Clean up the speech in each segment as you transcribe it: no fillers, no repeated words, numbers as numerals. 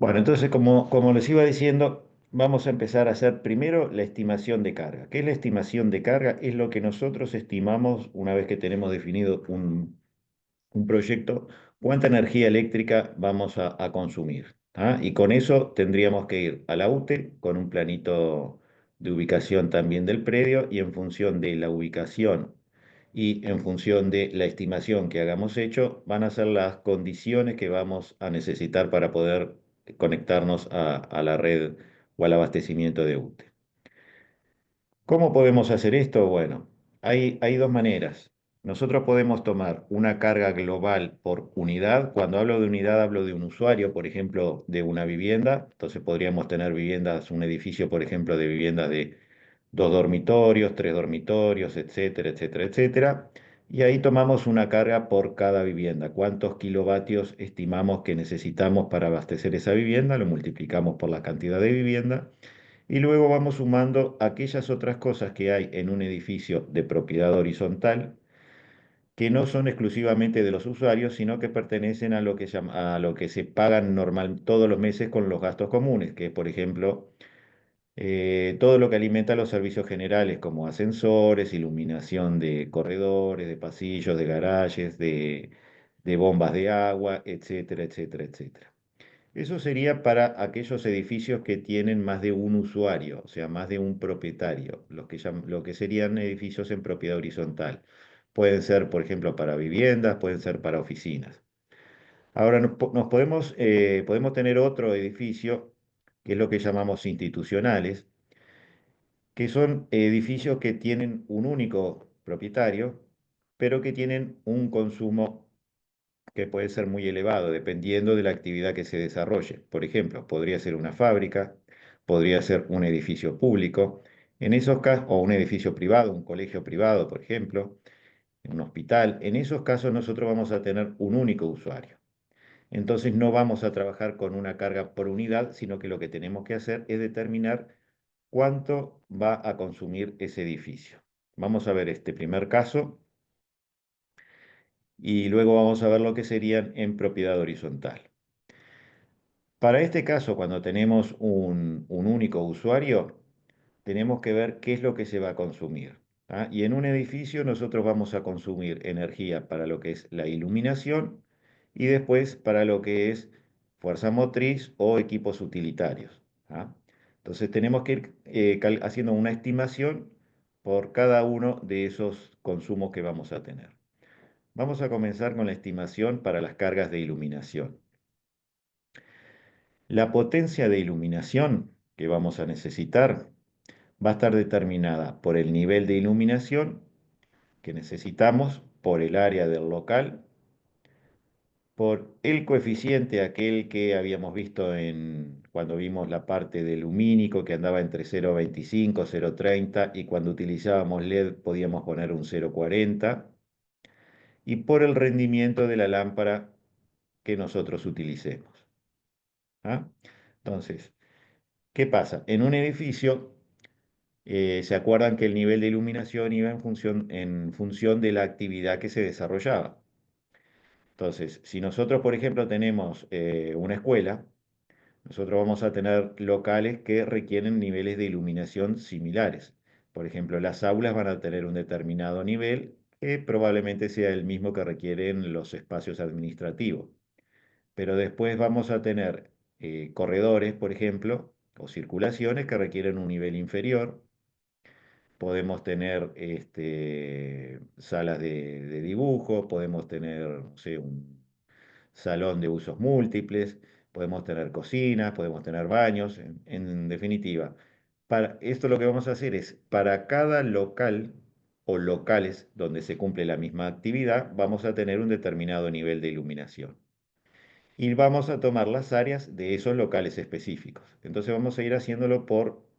Bueno, entonces, como les iba diciendo, vamos a empezar a hacer primero la estimación de carga. ¿Qué es la estimación de carga? Es lo que nosotros estimamos una vez que tenemos definido un proyecto, cuánta energía eléctrica vamos a consumir. ¿Ah? Y con eso tendríamos que ir a la UTE con un planito de ubicación también del predio y en función de la ubicación y en función de la estimación que hagamos hecho, van a ser las condiciones que vamos a necesitar para poder conectarnos a la red o al abastecimiento de UTE. ¿Cómo podemos hacer esto? Bueno, hay dos maneras. Nosotros podemos tomar una carga global por unidad. Cuando hablo de unidad, hablo de un usuario, por ejemplo, de una vivienda. Entonces podríamos tener viviendas, un edificio, por ejemplo, de viviendas de dos dormitorios, tres dormitorios, etcétera, etcétera, etcétera. Y ahí tomamos una carga por cada vivienda. ¿Cuántos kilovatios estimamos que necesitamos para abastecer esa vivienda? Lo multiplicamos por la cantidad de vivienda y luego vamos sumando aquellas otras cosas que hay en un edificio de propiedad horizontal que no son exclusivamente de los usuarios, sino que pertenecen a lo que, a lo que se pagan normal todos los meses con los gastos comunes, que es, por ejemplo, todo lo que alimenta los servicios generales, como ascensores, iluminación de corredores, de pasillos, de garajes, de bombas de agua, etcétera, etcétera, etcétera. Eso sería para aquellos edificios que tienen más de un usuario, o sea, más de un propietario, lo que serían edificios en propiedad horizontal. Pueden ser, por ejemplo, para viviendas, pueden ser para oficinas. Ahora podemos tener otro edificio, que es lo que llamamos institucionales, que son edificios que tienen un único propietario, pero que tienen un consumo que puede ser muy elevado dependiendo de la actividad que se desarrolle. Por ejemplo, podría ser una fábrica, podría ser un edificio público, en esos casos, o un edificio privado, un colegio privado, por ejemplo, un hospital. En esos casos nosotros vamos a tener un único usuario. Entonces no vamos a trabajar con una carga por unidad, sino que lo que tenemos que hacer es determinar cuánto va a consumir ese edificio. Vamos a ver este primer caso y luego vamos a ver lo que serían en propiedad horizontal. Para este caso, cuando tenemos un único usuario, tenemos que ver qué es lo que se va a consumir. ¿Ah? Y en un edificio nosotros vamos a consumir energía para lo que es la iluminación y después para lo que es fuerza motriz o equipos utilitarios. ¿Ah? Entonces tenemos que ir haciendo una estimación por cada uno de esos consumos que vamos a tener. Vamos a comenzar con la estimación para las cargas de iluminación. La potencia de iluminación que vamos a necesitar va a estar determinada por el nivel de iluminación que necesitamos, por el área del local, por el coeficiente aquel que habíamos visto cuando vimos la parte de lumínico que andaba entre 0,25, 0,30 y cuando utilizábamos LED podíamos poner un 0,40 y por el rendimiento de la lámpara que nosotros utilicemos. ¿Ah? Entonces, ¿qué pasa? En un edificio, ¿se acuerdan que el nivel de iluminación iba en función de la actividad que se desarrollaba? Entonces, si nosotros, por ejemplo, tenemos una escuela, nosotros vamos a tener locales que requieren niveles de iluminación similares. Por ejemplo, las aulas van a tener un determinado nivel que probablemente sea el mismo que requieren los espacios administrativos. Pero después vamos a tener corredores, por ejemplo, o circulaciones que requieren un nivel inferior. Podemos tener salas de dibujo, podemos tener, no sé, un salón de usos múltiples, podemos tener cocinas, podemos tener baños, en definitiva. Para esto lo que vamos a hacer es, para cada local o locales donde se cumple la misma actividad, vamos a tener un determinado nivel de iluminación. Y vamos a tomar las áreas de esos locales específicos. Entonces vamos a ir haciéndolo por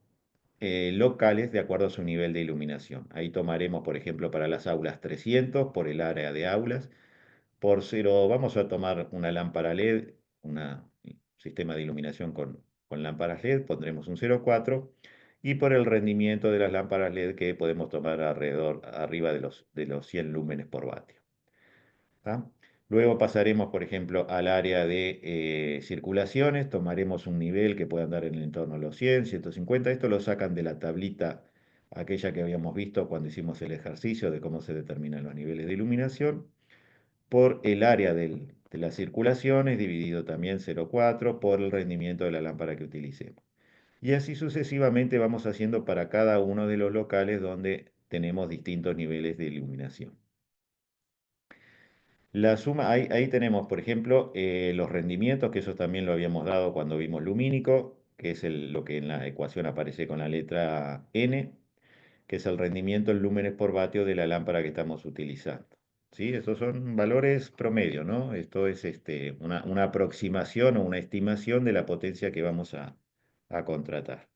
locales de acuerdo a su nivel de iluminación. Ahí tomaremos, por ejemplo, para las aulas 300 por el área de aulas. Por cero, vamos a tomar una lámpara LED, un sistema de iluminación con lámparas LED, pondremos un 0,4 y por el rendimiento de las lámparas LED que podemos tomar arriba de los 100 lúmenes por vatio. ¿Tá? Luego pasaremos, por ejemplo, al área de circulaciones, tomaremos un nivel que puede andar en el entorno de los 100, 150. Esto lo sacan de la tablita aquella que habíamos visto cuando hicimos el ejercicio de cómo se determinan los niveles de iluminación, por el área de las circulaciones, dividido también 0,4 por el rendimiento de la lámpara que utilicemos. Y así sucesivamente vamos haciendo para cada uno de los locales donde tenemos distintos niveles de iluminación. La suma, ahí tenemos, por ejemplo, los rendimientos, que eso también lo habíamos dado cuando vimos lumínico, que es lo que en la ecuación aparece con la letra N, que es el rendimiento en lúmenes por vatio de la lámpara que estamos utilizando. ¿Sí? Estos son valores promedio, ¿no? Esto es una aproximación o una estimación de la potencia que vamos a contratar.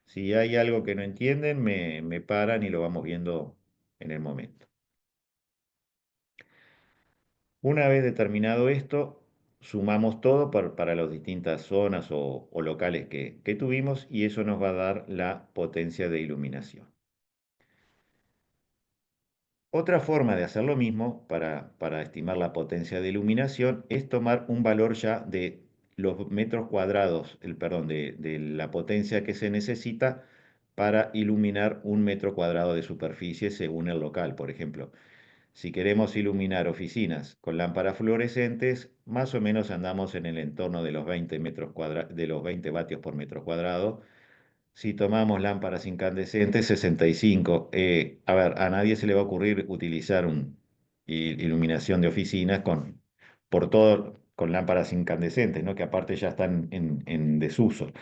Si hay algo que no entienden, me paran y lo vamos viendo en el momento. Una vez determinado esto, sumamos todo para las distintas zonas o locales que tuvimos y eso nos va a dar la potencia de iluminación. Otra forma de hacer lo mismo para estimar la potencia de iluminación es tomar un valor ya de los metros cuadrados, perdón, de la potencia que se necesita para iluminar un metro cuadrado de superficie según el local. Por ejemplo, si queremos iluminar oficinas con lámparas fluorescentes, más o menos andamos en el entorno de los 20 de los 20 vatios por metro cuadrado. Si tomamos lámparas incandescentes, 65. A ver, a nadie se le va a ocurrir utilizar iluminación de oficinas con lámparas incandescentes, ¿no? Que aparte ya están en desuso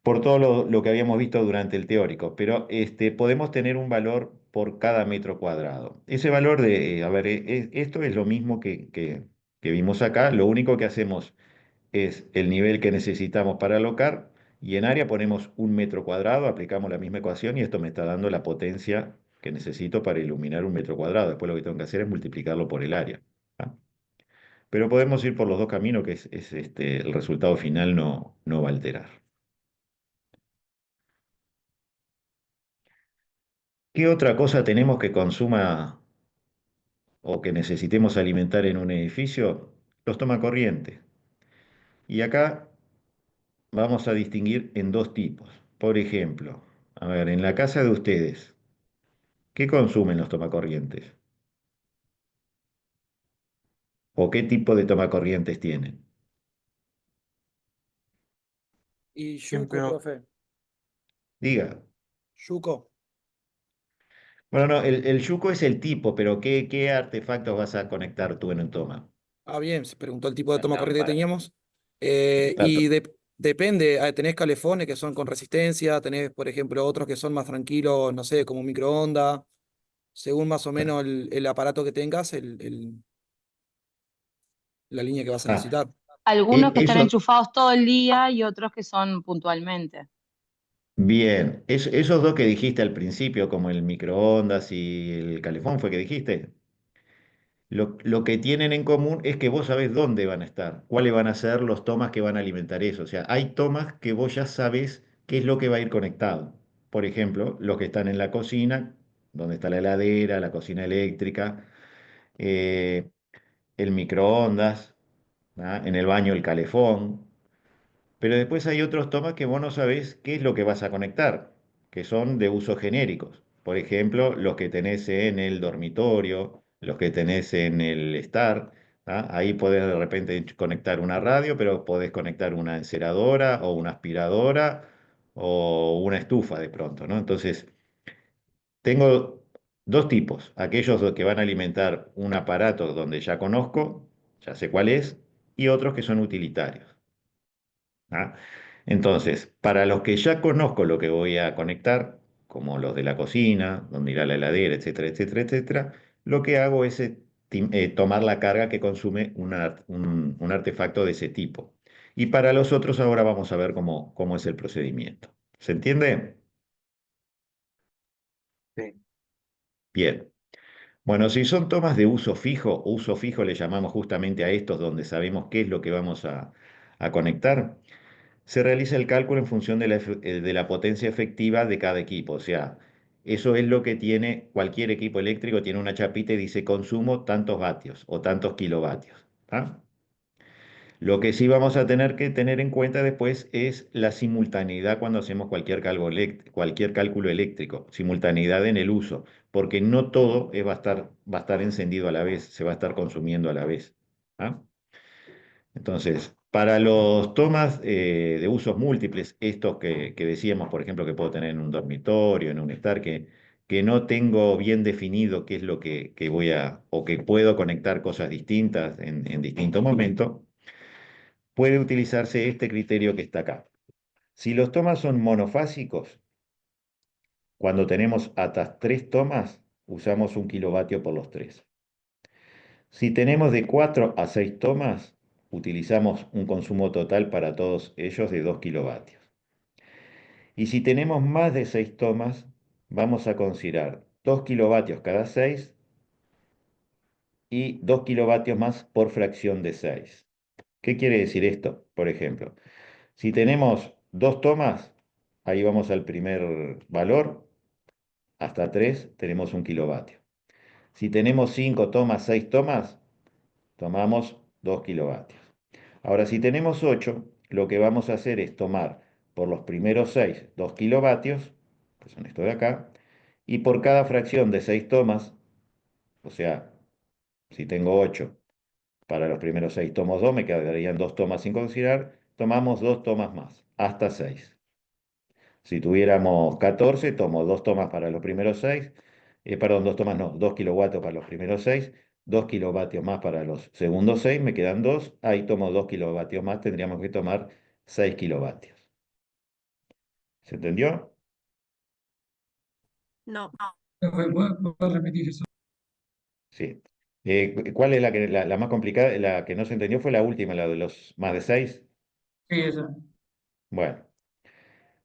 por todo lo que habíamos visto durante el teórico, pero podemos tener un valor por cada metro cuadrado. Ese valor a ver, esto es lo mismo que vimos acá, lo único que hacemos es el nivel que necesitamos para alocar y en área ponemos un metro cuadrado, aplicamos la misma ecuación y esto me está dando la potencia que necesito para iluminar un metro cuadrado. Después lo que tengo que hacer es multiplicarlo por el área. ¿Ah? Pero podemos ir por los dos caminos, que el resultado final no va a alterar. ¿Qué otra cosa tenemos que consuma o que necesitemos alimentar en un edificio? Los tomacorriente. Y acá vamos a distinguir en dos tipos. Por ejemplo, a ver, en la casa de ustedes, ¿qué consumen los tomacorrientes? ¿O qué tipo de tomacorrientes tienen? Y Siempre, Yuko, profe. Diga. Yuko. Bueno, no, el yuco es el tipo, pero ¿qué artefactos vas a conectar tú en un toma? Ah, bien, se preguntó el tipo de Las toma corriente que lámparas. teníamos. Exacto. Depende, tenés calefones que son con resistencia, tenés, por ejemplo, otros que son más tranquilos, no sé, como microondas, según más o menos el aparato que tengas, la línea que vas a Ah, necesitar. algunos que están eso, enchufados todo el día y otros que son puntualmente. bien. Esos dos que dijiste al principio, como el microondas y el calefón, ¿fue que dijiste? Lo que tienen en común es que vos sabés dónde van a estar, cuáles van a ser los tomas que van a alimentar eso. O sea, hay tomas que vos ya sabés qué es lo que va a ir conectado. Por ejemplo, los que están en la cocina, donde está la heladera, la cocina eléctrica, eh, el microondas, ¿ah? En el baño el calefón. Pero después hay otros tomas que vos no sabés qué es lo que vas a conectar, que son de usos genéricos. Por ejemplo, los que tenés en el dormitorio, los que tenés en el estar. ¿Ah? Ahí podés de repente conectar una radio, pero podés conectar una enceradora o una aspiradora o una estufa de pronto, ¿no? Entonces, tengo dos tipos, aquellos que van a alimentar un aparato donde ya conozco, ya sé cuál es, y otros que son utilitarios. ¿Ah? Entonces, para los que ya conozco lo que voy a conectar, como los de la cocina, donde irá la heladera, etcétera, etcétera, etcétera, lo que hago es tomar la carga que consume un artefacto de ese tipo. Y para los otros ahora vamos a ver cómo es el procedimiento. ¿Se entiende? Sí. Bien. Bueno, si son tomas de uso fijo le llamamos justamente a estos donde sabemos qué es lo que vamos a conectar. Se realiza el cálculo en función de la potencia efectiva de cada equipo. O sea, Eso es lo que tiene cualquier equipo eléctrico, tiene una chapita y dice consumo tantos vatios o tantos kilovatios. ¿Tá? Lo que sí vamos a tener que tener en cuenta después es la simultaneidad cuando hacemos cualquier cálculo eléctrico, simultaneidad en el uso, porque no todo va a estar encendido a la vez, se va a estar consumiendo a la vez. ¿Ah? Entonces, para los tomas de usos múltiples, estos que decíamos, por ejemplo, que puedo tener en un dormitorio, en un estar, que no tengo bien definido qué es lo que voy a, o que puedo conectar cosas distintas en distintos momentos, puede utilizarse este criterio que está acá. Si los tomas son monofásicos, cuando tenemos hasta 3 tomas, usamos 1 kilovatio por los 3. Si tenemos de 4 a 6 tomas, utilizamos un consumo total para todos ellos de 2 kilovatios. Y si tenemos más de 6 tomas, vamos a considerar 2 kilovatios cada 6 y 2 kilovatios más por fracción de 6. ¿Qué quiere decir esto? Por ejemplo, si tenemos 2 tomas, ahí vamos al primer valor, hasta 3 tenemos 1 kilovatio. Si tenemos 5 tomas, 6 tomas, tomamos 2 kilovatios. Ahora, si tenemos 8, lo que vamos a hacer es tomar por los primeros 6 2 kilovatios, que son esto de acá, y por cada fracción de 6 tomas, o sea, si tengo 8, para los primeros 6 tomo 2, me quedarían 2 tomas sin considerar, tomamos 2 tomas más, hasta 6. Si tuviéramos 14, tomo 2 tomas para los primeros 6, perdón, 2 tomas no, 2 kilovatios para los primeros 6, 2 kilovatios más para los segundos 6, me quedan 2, ahí tomo 2 kilovatios más, tendríamos que tomar 6 kilovatios. ¿Se entendió? No. ¿Puedes repetir eso? Sí. ¿Cuál es la más complicada? La que no se entendió fue la última, la de los más de 6. Sí, eso. Bueno,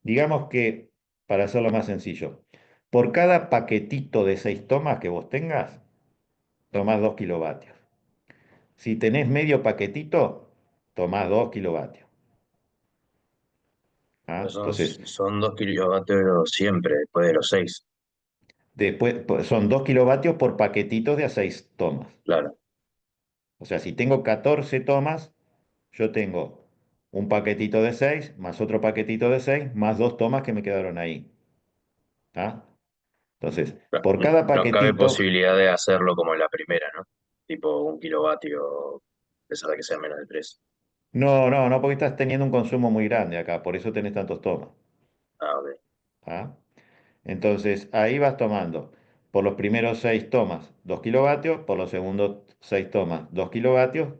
digamos que, para hacerlo más sencillo, por cada paquetito de 6 tomas que vos tengas, tomás 2 kilovatios. Si tenés medio paquetito, tomás 2 kilovatios. ¿Ah? Pero Entonces, son 2 kilovatios siempre, después de los 6. después son 2 kilovatios por paquetitos de a 6 tomas. Claro, O sea, si tengo 14 tomas, yo tengo un paquetito de 6 más otro paquetito de 6 más 2 tomas que me quedaron ahí. ¿Ah? Entonces, claro. por cada No cabe paquetito, posibilidad de hacerlo como en la primera, ¿no? Tipo 1 kilovatio, a pesar de que sea menos de 3. no, porque estás teniendo un consumo muy grande acá, por eso tenés tantos tomas. Ah, ok. ¿Ah? Entonces, ahí vas tomando por los primeros 6 tomas 2 kilovatios, por los segundos 6 tomas 2 kilovatios,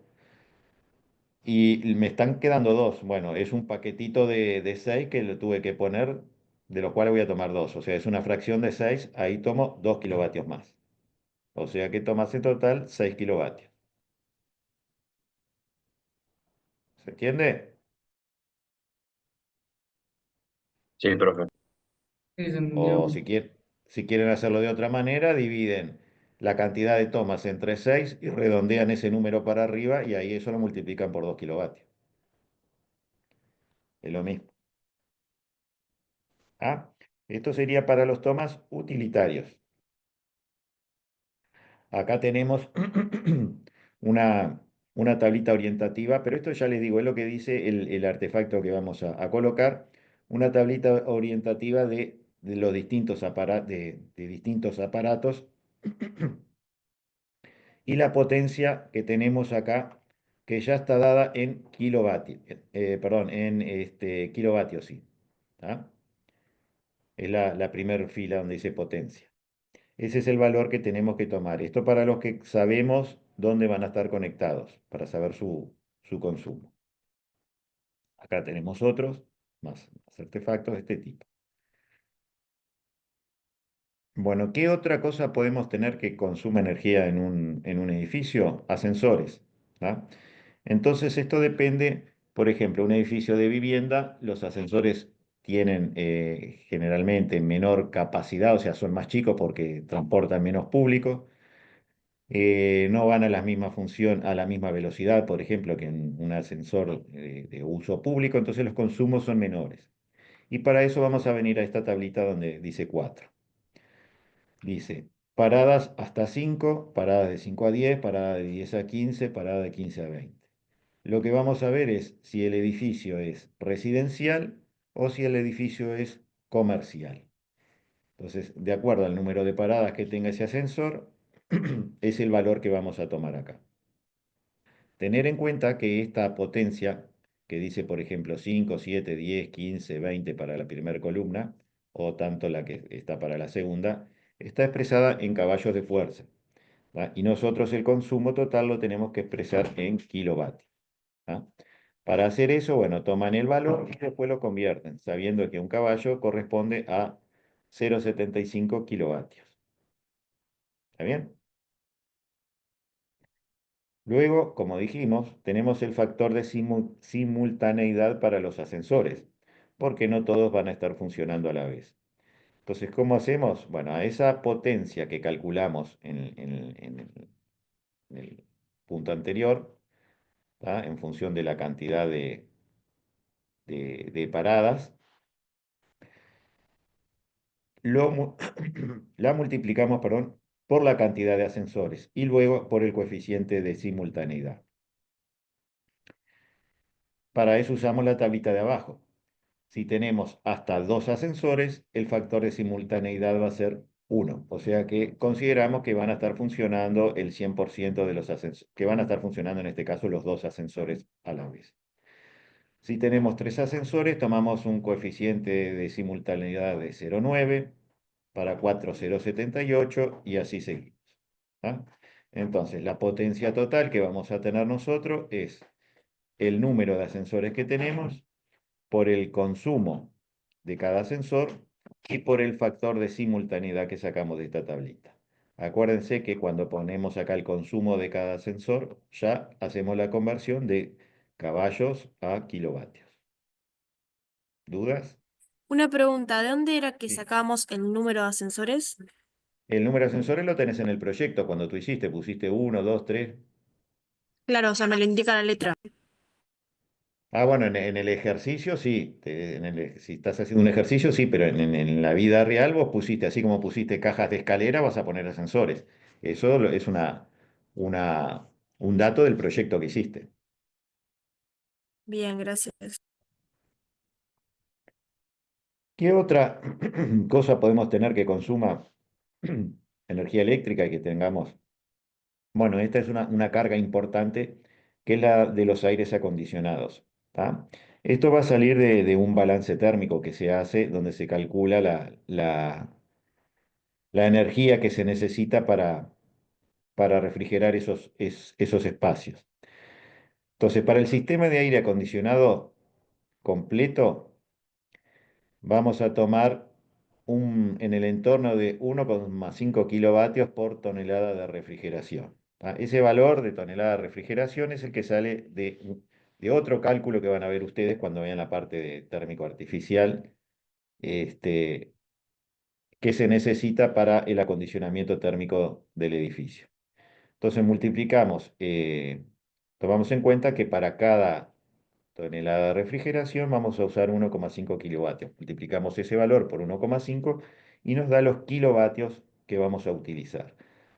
y me están quedando 2. Bueno, es un paquetito de 6 que le tuve que poner, de los cuales voy a tomar 2. O sea, es una fracción de 6, ahí tomo 2 kilovatios más. O sea que tomas en total 6 kilovatios. ¿Se entiende? Sí, profe. Sí, se entendió. O si quieren hacerlo de otra manera, dividen la cantidad de tomas entre 6 y redondean ese número para arriba y ahí eso lo multiplican por 2 kilovatios. Es lo mismo. ¿Ah? Esto sería para los tomas utilitarios. Acá tenemos una, una tablita orientativa, pero esto ya les digo, es lo que dice el artefacto que vamos a colocar, una tablita orientativa de los distintos de distintos aparatos y la potencia que tenemos acá, que ya está dada en kilovatios, perdón, en kilovatios, sí. ¿Tá? Es la primera fila donde dice potencia. Ese es el valor que tenemos que tomar. Esto para los que sabemos dónde van a estar conectados, para saber su consumo. Acá tenemos otros, más artefactos de este tipo. Bueno, ¿qué otra cosa podemos tener que consuma energía en un edificio? Ascensores. ¿Tá? Entonces, esto depende, por ejemplo, un edificio de vivienda, los ascensores tienen generalmente menor capacidad, o sea, son más chicos porque transportan menos público. No van a la misma función, a la misma velocidad, por ejemplo, que en un ascensor de uso público, entonces los consumos son menores. Y para eso vamos a venir a esta tablita donde dice 4. Dice, paradas hasta 5, paradas de 5 a 10, parada de 10 a 15, parada de 15 a 20. Lo que vamos a ver es si el edificio es residencial o si el edificio es comercial. Entonces, de acuerdo al número de paradas que tenga ese ascensor, es el valor que vamos a tomar acá. Tener en cuenta que esta potencia, que dice, por ejemplo, 5, 7, 10, 15, 20 para la primera columna, o tanto la que está para la segunda, está expresada en caballos de fuerza, ¿va? Y nosotros el consumo total lo tenemos que expresar en kilovatios, ¿va? Para hacer eso, bueno, toman el valor y después lo convierten, sabiendo que un caballo corresponde a 0,75 kilovatios. ¿Está bien? Luego, como dijimos, tenemos el factor de simultaneidad para los ascensores, porque no todos van a estar funcionando a la vez. Entonces, ¿cómo hacemos? Bueno, a esa potencia que calculamos en el punto anterior, ¿tá? En función de la cantidad de paradas, la multiplicamos, perdón, por la cantidad de ascensores y luego por el coeficiente de simultaneidad. Para eso usamos la tablita de abajo. Si tenemos hasta 2 ascensores, el factor de simultaneidad va a ser 1. O sea que consideramos que van a estar funcionando el 100% de los ascensores, que van a estar funcionando en este caso los 2 ascensores a la vez. Si tenemos 3 ascensores, tomamos un coeficiente de simultaneidad de 0,9, para 4 0,78 y así seguimos, ¿ah? Entonces, la potencia total que vamos a tener nosotros es el número de ascensores que tenemos por el consumo de cada ascensor y por el factor de simultaneidad que sacamos de esta tablita. Acuérdense que cuando ponemos acá el consumo de cada ascensor, ya hacemos la conversión de caballos a kilovatios. ¿Dudas? Una pregunta, ¿de dónde era que Sí. sacamos el número de ascensores? El número de ascensores lo tenés en el proyecto. Cuando tú hiciste, pusiste 1, 2, 3. Claro, o sea, me lo indica la letra. Ah, bueno, en el ejercicio sí, si estás haciendo un ejercicio sí, pero en la vida real vos pusiste, así como pusiste cajas de escalera, vas a poner ascensores. Eso es una, un dato del proyecto que hiciste. Bien, gracias. ¿Qué otra cosa podemos tener que consuma energía eléctrica y que tengamos? Bueno, esta es una carga importante que es la de los aires acondicionados, ¿tá? Esto va a salir de un balance térmico que se hace donde se calcula la energía que se necesita para refrigerar esos espacios. Entonces, para el sistema de aire acondicionado completo, vamos a tomar en el entorno de 1,5 kilovatios por tonelada de refrigeración, ¿tá? Ese valor de tonelada de refrigeración es el que sale de otro cálculo que van a ver ustedes cuando vean la parte de térmico artificial, este, que se necesita para el acondicionamiento térmico del edificio. Entonces multiplicamos, tomamos en cuenta que para cada tonelada de refrigeración vamos a usar 1,5 kilovatios. Multiplicamos ese valor por 1,5 y nos da los kilovatios que vamos a utilizar.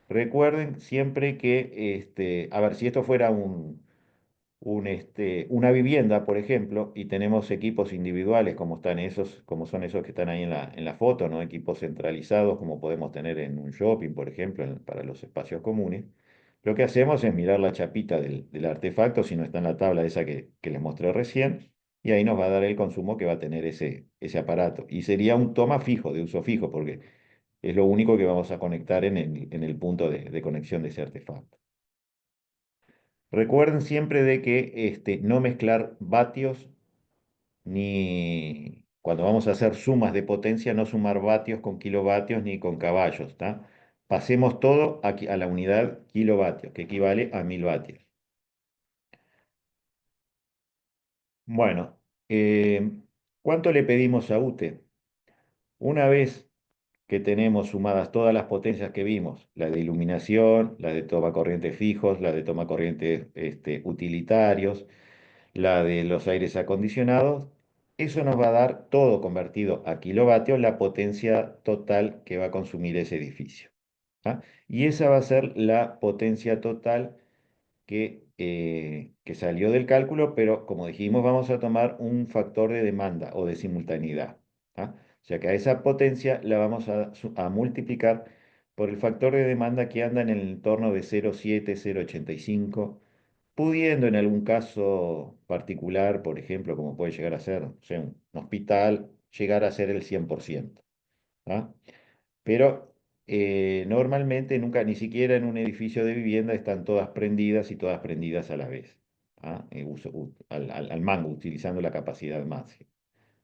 Recuerden siempre que, a ver, si esto fuera una vivienda, por ejemplo, y tenemos equipos individuales como son esos que están ahí en la foto, ¿no? Equipos centralizados como podemos tener en un shopping, por ejemplo, para los espacios comunes. Lo que hacemos es mirar la chapita del artefacto, si no está en la tabla esa que les mostré recién, y ahí nos va a dar el consumo que va a tener ese aparato. Y sería un toma fijo, de uso fijo, porque es lo único que vamos a conectar en el punto de conexión de ese artefacto. Recuerden siempre de que no mezclar vatios ni cuando vamos a hacer sumas de potencia, no sumar vatios con kilovatios ni con caballos, ¿tá? Pasemos todo a la unidad kilovatios, que equivale a 1000 vatios. Bueno, ¿cuánto le pedimos a UTE? Una vez que tenemos sumadas todas las potencias que vimos, la de iluminación, la de toma corriente fijos, la de toma corriente utilitarios, la de los aires acondicionados, eso nos va a dar todo convertido a kilovatios, la potencia total que va a consumir ese edificio. ¿Ah? Y esa va a ser la potencia total que salió del cálculo, pero como dijimos, vamos a tomar un factor de demanda o de simultaneidad. ¿Ah? O sea que a esa potencia la vamos a multiplicar por el factor de demanda que anda en el entorno de 0,7, 0,85, pudiendo en algún caso particular, por ejemplo, como puede llegar a ser, o sea, un hospital, llegar a ser el 100%. ¿Ah? Pero normalmente nunca, ni siquiera en un edificio de vivienda están todas prendidas y todas prendidas a la vez, ¿ah? Al mango, utilizando la capacidad máxima.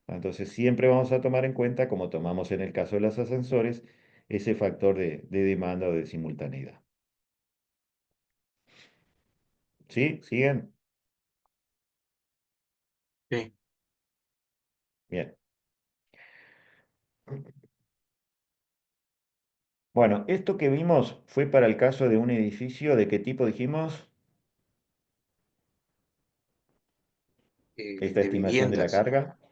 ¿Ah? Entonces siempre vamos a tomar en cuenta, como tomamos en el caso de los ascensores, ese factor de demanda o de simultaneidad. ¿Sí? ¿Siguen? Sí. Bien. Bueno, esto que vimos fue para el caso de un edificio, ¿de qué tipo dijimos? Esta De estimación de la viviendas. carga. Ah,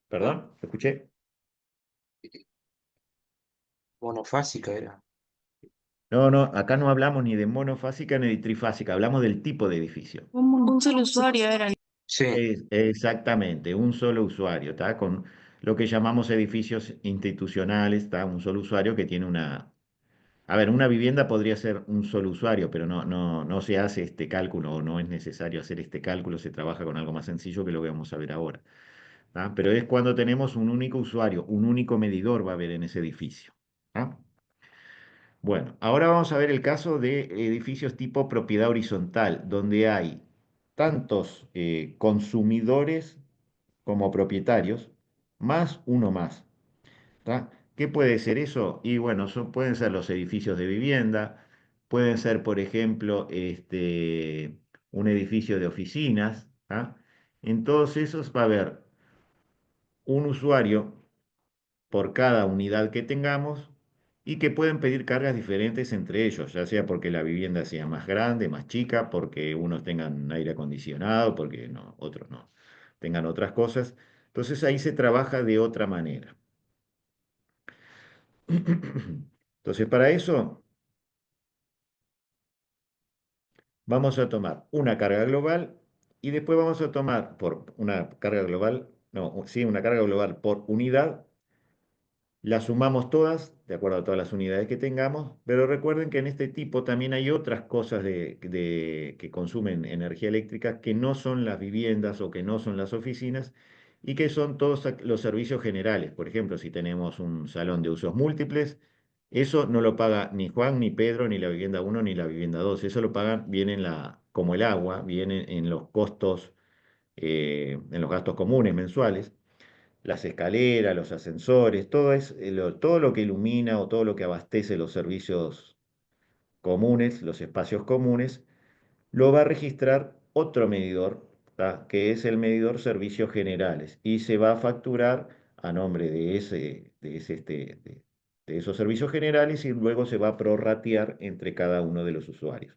¿Perdón? ¿Escuché? monofásica era. No, no, acá no hablamos ni de monofásica ni de trifásica, hablamos del tipo de edificio. Un solo usuario era. Sí, Exactamente, un solo usuario, ¿está? Con lo que llamamos edificios institucionales, ¿está? Un solo usuario que tiene una... A ver, una vivienda podría ser un solo usuario, pero no se hace este cálculo o no es necesario hacer este cálculo, se trabaja con algo más sencillo que lo que vamos a ver ahora. ¿Tá? Pero es cuando tenemos un único usuario, un único medidor va a haber en ese edificio. ¿Ah? Bueno, ahora vamos a ver el caso de edificios tipo propiedad horizontal, donde hay tantos consumidores como propietarios, más uno más. ¿Tá? ¿Qué puede ser eso? Y bueno, pueden ser los edificios de vivienda, pueden ser, por ejemplo, un edificio de oficinas. ¿Tá? En todos esos va a haber un usuario por cada unidad que tengamos y que pueden pedir cargas diferentes entre ellos, ya sea porque la vivienda sea más grande, más chica, porque unos tengan aire acondicionado, porque no, otros no, tengan otras cosas. Entonces ahí se trabaja de otra manera. Entonces para eso vamos a tomar una carga global y después vamos a tomar por una carga global, no, sí, una carga global por unidad. Las sumamos todas, de acuerdo a todas las unidades que tengamos, pero recuerden que en este tipo también hay otras cosas que consumen energía eléctrica que no son las viviendas o que no son las oficinas y que son todos los servicios generales. Por ejemplo, si tenemos un salón de usos múltiples, eso no lo paga ni Juan, ni Pedro, ni la vivienda uno ni la vivienda 2. Eso lo pagan, viene como el agua, viene en los costos, en los gastos comunes mensuales, las escaleras, los ascensores, todo lo que ilumina o todo lo que abastece los servicios comunes, los espacios comunes, lo va a registrar otro medidor, ¿tá? Que es el medidor servicios generales, y se va a facturar a nombre de esos servicios generales y luego se va a prorratear entre cada uno de los usuarios.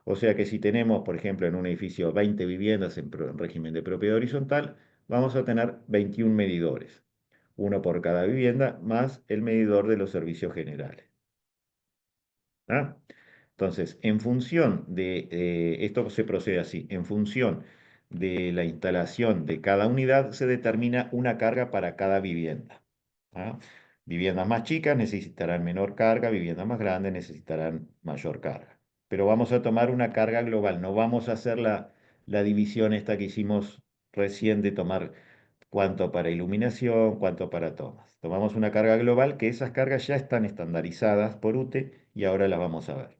O sea que si tenemos, por ejemplo, en un edificio 20 viviendas en régimen de propiedad horizontal, vamos a tener 21 medidores, uno por cada vivienda, más el medidor de los servicios generales. ¿Ah? Entonces, en función esto se procede así, en función de la instalación de cada unidad se determina una carga para cada vivienda. ¿Ah? Viviendas más chicas necesitarán menor carga, viviendas más grandes necesitarán mayor carga. Pero vamos a tomar una carga global, no vamos a hacer la división esta que hicimos recién de tomar cuánto para iluminación, cuánto para tomas. Tomamos una carga global que esas cargas ya están estandarizadas por UTE y ahora las vamos a ver.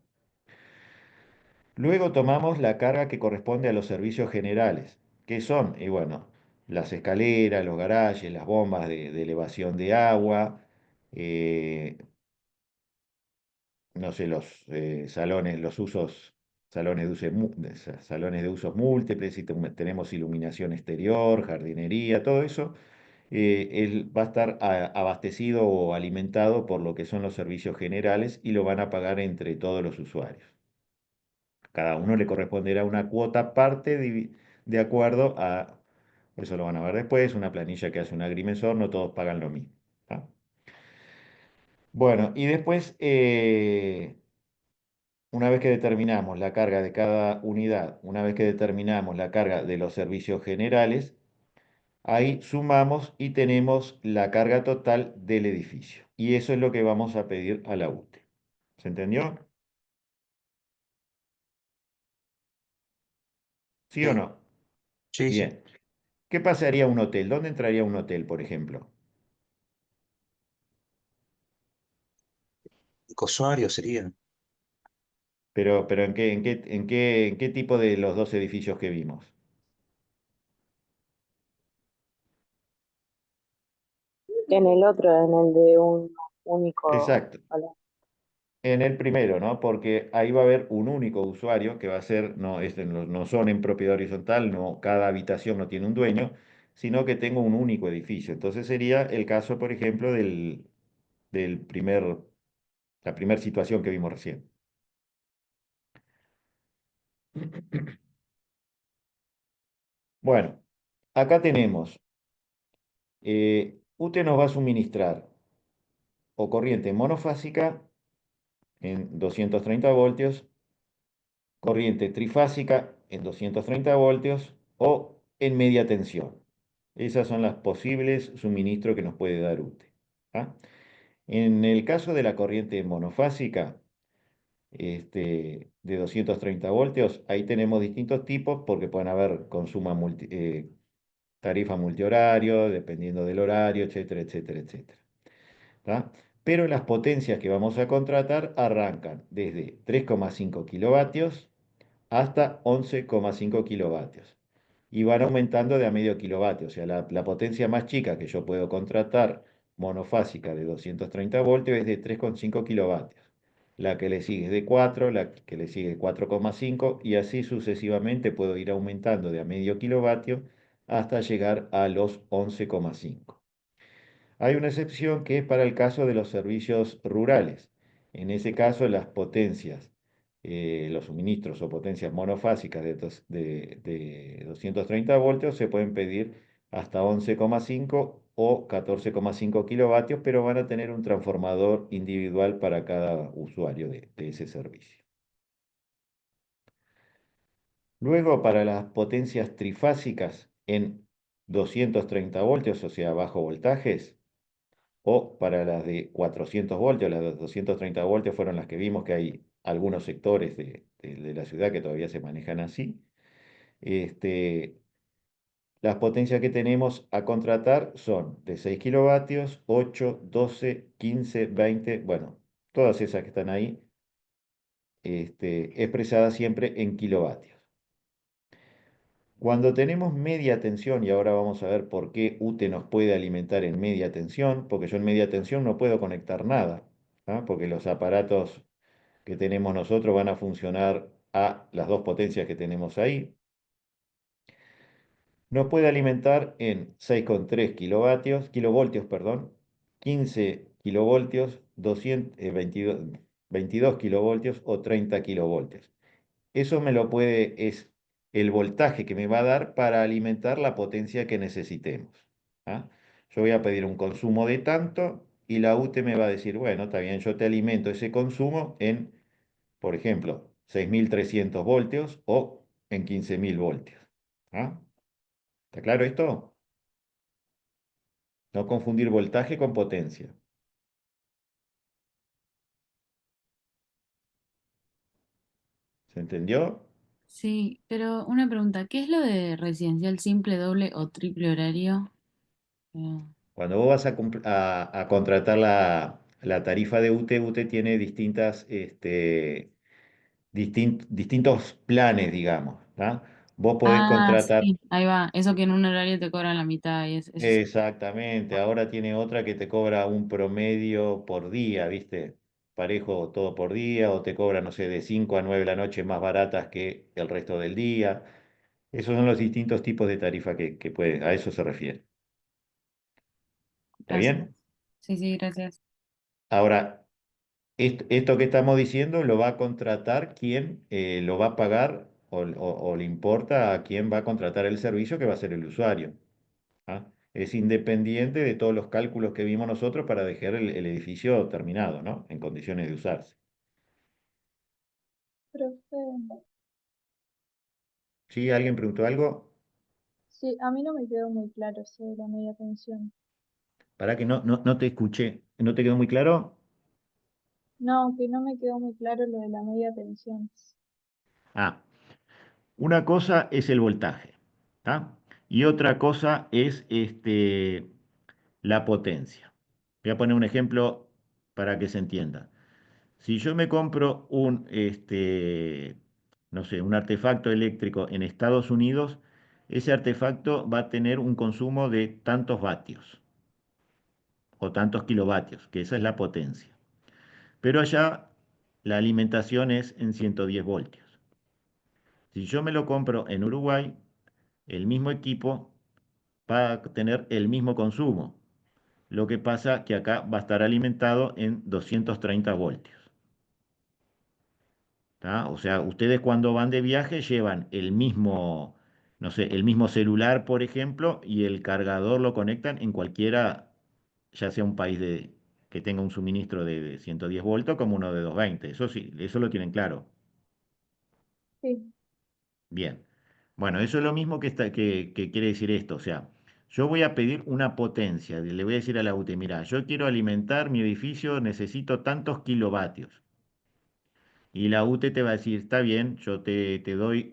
Luego tomamos la carga que corresponde a los servicios generales, que son, y bueno, las escaleras, los garajes, las bombas de elevación de agua, eh, no sé, los salones, salones de usos múltiples, si tenemos iluminación exterior, jardinería, todo eso, él va a estar abastecido o alimentado por lo que son los servicios generales y lo van a pagar entre todos los usuarios. Cada uno le corresponderá una cuota aparte de acuerdo a Eso lo van a ver después, una planilla que hace un agrimensor, no todos pagan lo mismo. ¿Tá? Bueno, y después, una vez que determinamos la carga de cada unidad, una vez que determinamos la carga de los servicios generales, ahí sumamos y tenemos la carga total del edificio. Y eso es lo que vamos a pedir a la UTE. ¿Se entendió? ¿Sí o Sí, no? sí, sí. Bien. ¿Qué pasaría a un hotel? ¿Dónde entraría un hotel, por ejemplo? Ecosuario sería. Pero ¿en qué tipo de los dos edificios que vimos? En el otro, en el de un único. Exacto. Hola. En el primero, ¿no? Porque ahí va a haber un único usuario que va a ser, no, no son en propiedad horizontal, no, cada habitación no tiene un dueño, sino que tengo un único edificio. Entonces sería el caso, por ejemplo, del la primera situación que vimos recién. Bueno, acá tenemos, UTE nos va a suministrar o corriente monofásica en 230 voltios, corriente trifásica en 230 voltios o en media tensión. Esas son las posibles suministros que nos puede dar UTE. ¿Ah? En el caso de la corriente monofásica, de 230 voltios, ahí tenemos distintos tipos porque pueden haber tarifa multihorario, dependiendo del horario, etcétera, etcétera, etcétera. ¿Tá? Pero las potencias que vamos a contratar arrancan desde 3,5 kilovatios hasta 11,5 kilovatios. Y van aumentando de a medio kilovatio. O sea, la potencia más chica que yo puedo contratar monofásica de 230 voltios es de 3,5 kilovatios. La que le sigue es de 4, la que le sigue 4,5 y así sucesivamente puedo ir aumentando de a medio kilovatio hasta llegar a los 11,5. Hay una excepción que es para el caso de los servicios rurales. En ese caso, las potencias, los suministros o potencias monofásicas de 230 voltios se pueden pedir hasta 11,5 o 14,5 kilovatios, pero van a tener un transformador individual para cada usuario de ese servicio. Luego, para las potencias trifásicas en 230 voltios, o sea, bajo voltajes, o para las de 400 voltios, las de 230 voltios fueron las que vimos que hay algunos sectores de la ciudad que todavía se manejan así. Este, las potencias que tenemos a contratar son de 6 kilovatios, 8, 12, 15, 20, bueno, todas esas que están ahí, expresadas siempre en kilovatios. Cuando tenemos media tensión, y ahora vamos a ver por qué UTE nos puede alimentar en media tensión, porque yo en media tensión no puedo conectar nada, ¿ah? Porque los aparatos que tenemos nosotros van a funcionar a las dos potencias que tenemos ahí. Nos puede alimentar en 6,3 kilovoltios, perdón, 15 kilovoltios, 22 kilovoltios o 30 kilovoltios. Eso es el voltaje que me va a dar para alimentar la potencia que necesitemos. ¿Ah? Yo voy a pedir un consumo de tanto y la UTE me va a decir, bueno, está bien, yo te alimento ese consumo en, por ejemplo, 6.300 voltios o en 15.000 voltios. ¿Ah? ¿Está claro esto? No confundir voltaje con potencia. ¿Se entendió? Sí, pero una pregunta, ¿qué es lo de residencial simple, doble o triple horario? Eh, Cuando vos vas a contratar la tarifa de UTE, UTE tiene distintos planes, digamos. ¿Tá? Vos podés contratar. sí, ahí va, eso que en un horario te cobran la mitad y eso sí. Exactamente, ahora tiene otra que te cobra un promedio por día, ¿viste? Parejo todo por día, o te cobra, no sé, de 5 a 9 de la noche más baratas que el resto del día. Esos son los distintos tipos de tarifa que a eso se refiere. ¿Está Gracias. bien? Sí, sí, gracias. Ahora, esto que estamos diciendo lo va a contratar quien lo va a pagar o le importa a quién va a contratar el servicio que va a ser el usuario. ¿ah? Es independiente de todos los cálculos que vimos nosotros para dejar el edificio terminado, ¿no? En condiciones de usarse. Profe, ¿Sí? ¿Alguien preguntó algo? sí, a mí no me quedó muy claro eso de la media tensión. Para que no te escuché. ¿No te quedó muy claro? No, que no me quedó muy claro lo de la media tensión. Ah, una cosa es el voltaje, ¿tá? Y otra cosa es la potencia. Voy a poner un ejemplo para que se entienda. Si yo me compro no sé, un artefacto eléctrico en Estados Unidos, ese artefacto va a tener un consumo de tantos vatios o tantos kilovatios, que esa es la potencia. Pero allá la alimentación es en 110 voltios. Si yo me lo compro en Uruguay, el mismo equipo va a tener el mismo consumo. Lo que pasa que acá va a estar alimentado en 230 voltios. ¿Tá? O sea, ustedes cuando van de viaje llevan el mismo, no sé, el mismo celular, por ejemplo, y el cargador lo conectan en cualquiera, ya sea un país que tenga un suministro de 110 voltios como uno de 220. Eso sí, eso lo tienen claro. Sí, Bien. Bueno, eso es lo mismo que quiere decir esto. O sea, yo voy a pedir una potencia. Le voy a decir a la UTE, mira, yo quiero alimentar mi edificio, necesito tantos kilovatios. Y la UTE te va a decir, está bien, yo te doy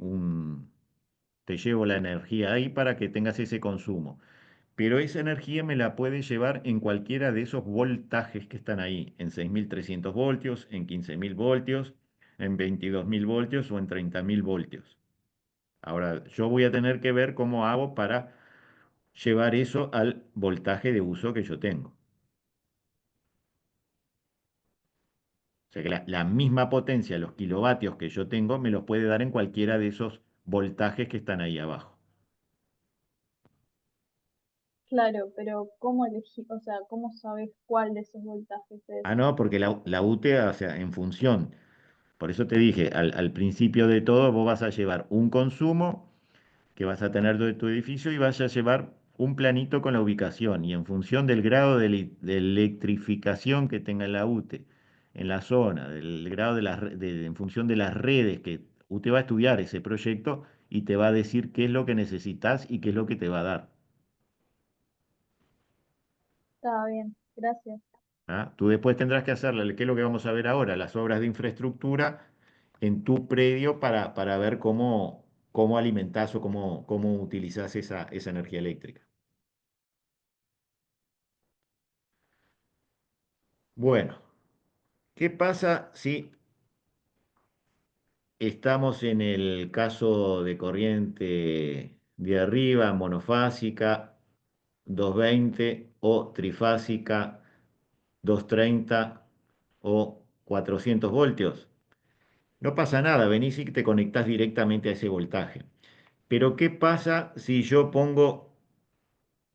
te llevo la energía ahí para que tengas ese consumo. Pero esa energía me la puedes llevar en cualquiera de esos voltajes que están ahí, en 6.300 voltios, en 15.000 voltios, en 22.000 voltios o en 30.000 voltios. Ahora, yo voy a tener que ver cómo hago para llevar eso al voltaje de uso que yo tengo. O sea que la misma potencia, los kilovatios que yo tengo, me los puede dar en cualquiera de esos voltajes que están ahí abajo. claro, pero ¿cómo elegir, o sea, cómo sabes cuál de esos voltajes es? Ah, no, porque la UTE, o sea, en función. Por eso te dije, al principio de todo, vos vas a llevar un consumo que vas a tener de tu edificio y vas a llevar un planito con la ubicación. Y en función del grado de electrificación que tenga la UTE en la zona, del grado en función de las redes que UTE va a estudiar ese proyecto y te va a decir qué es lo que necesitas y qué es lo que te va a dar. Está bien, gracias. ¿Ah? Tú después tendrás que hacerle, ¿qué es lo que vamos a ver ahora? Las obras de infraestructura en tu predio para ver cómo alimentás o cómo utilizás esa energía eléctrica. Bueno, ¿qué pasa si estamos en el caso de corriente de arriba, monofásica, 220 o trifásica, 230 o 400 voltios? No pasa nada, venís y te conectás directamente a ese voltaje. Pero ¿qué pasa si yo pongo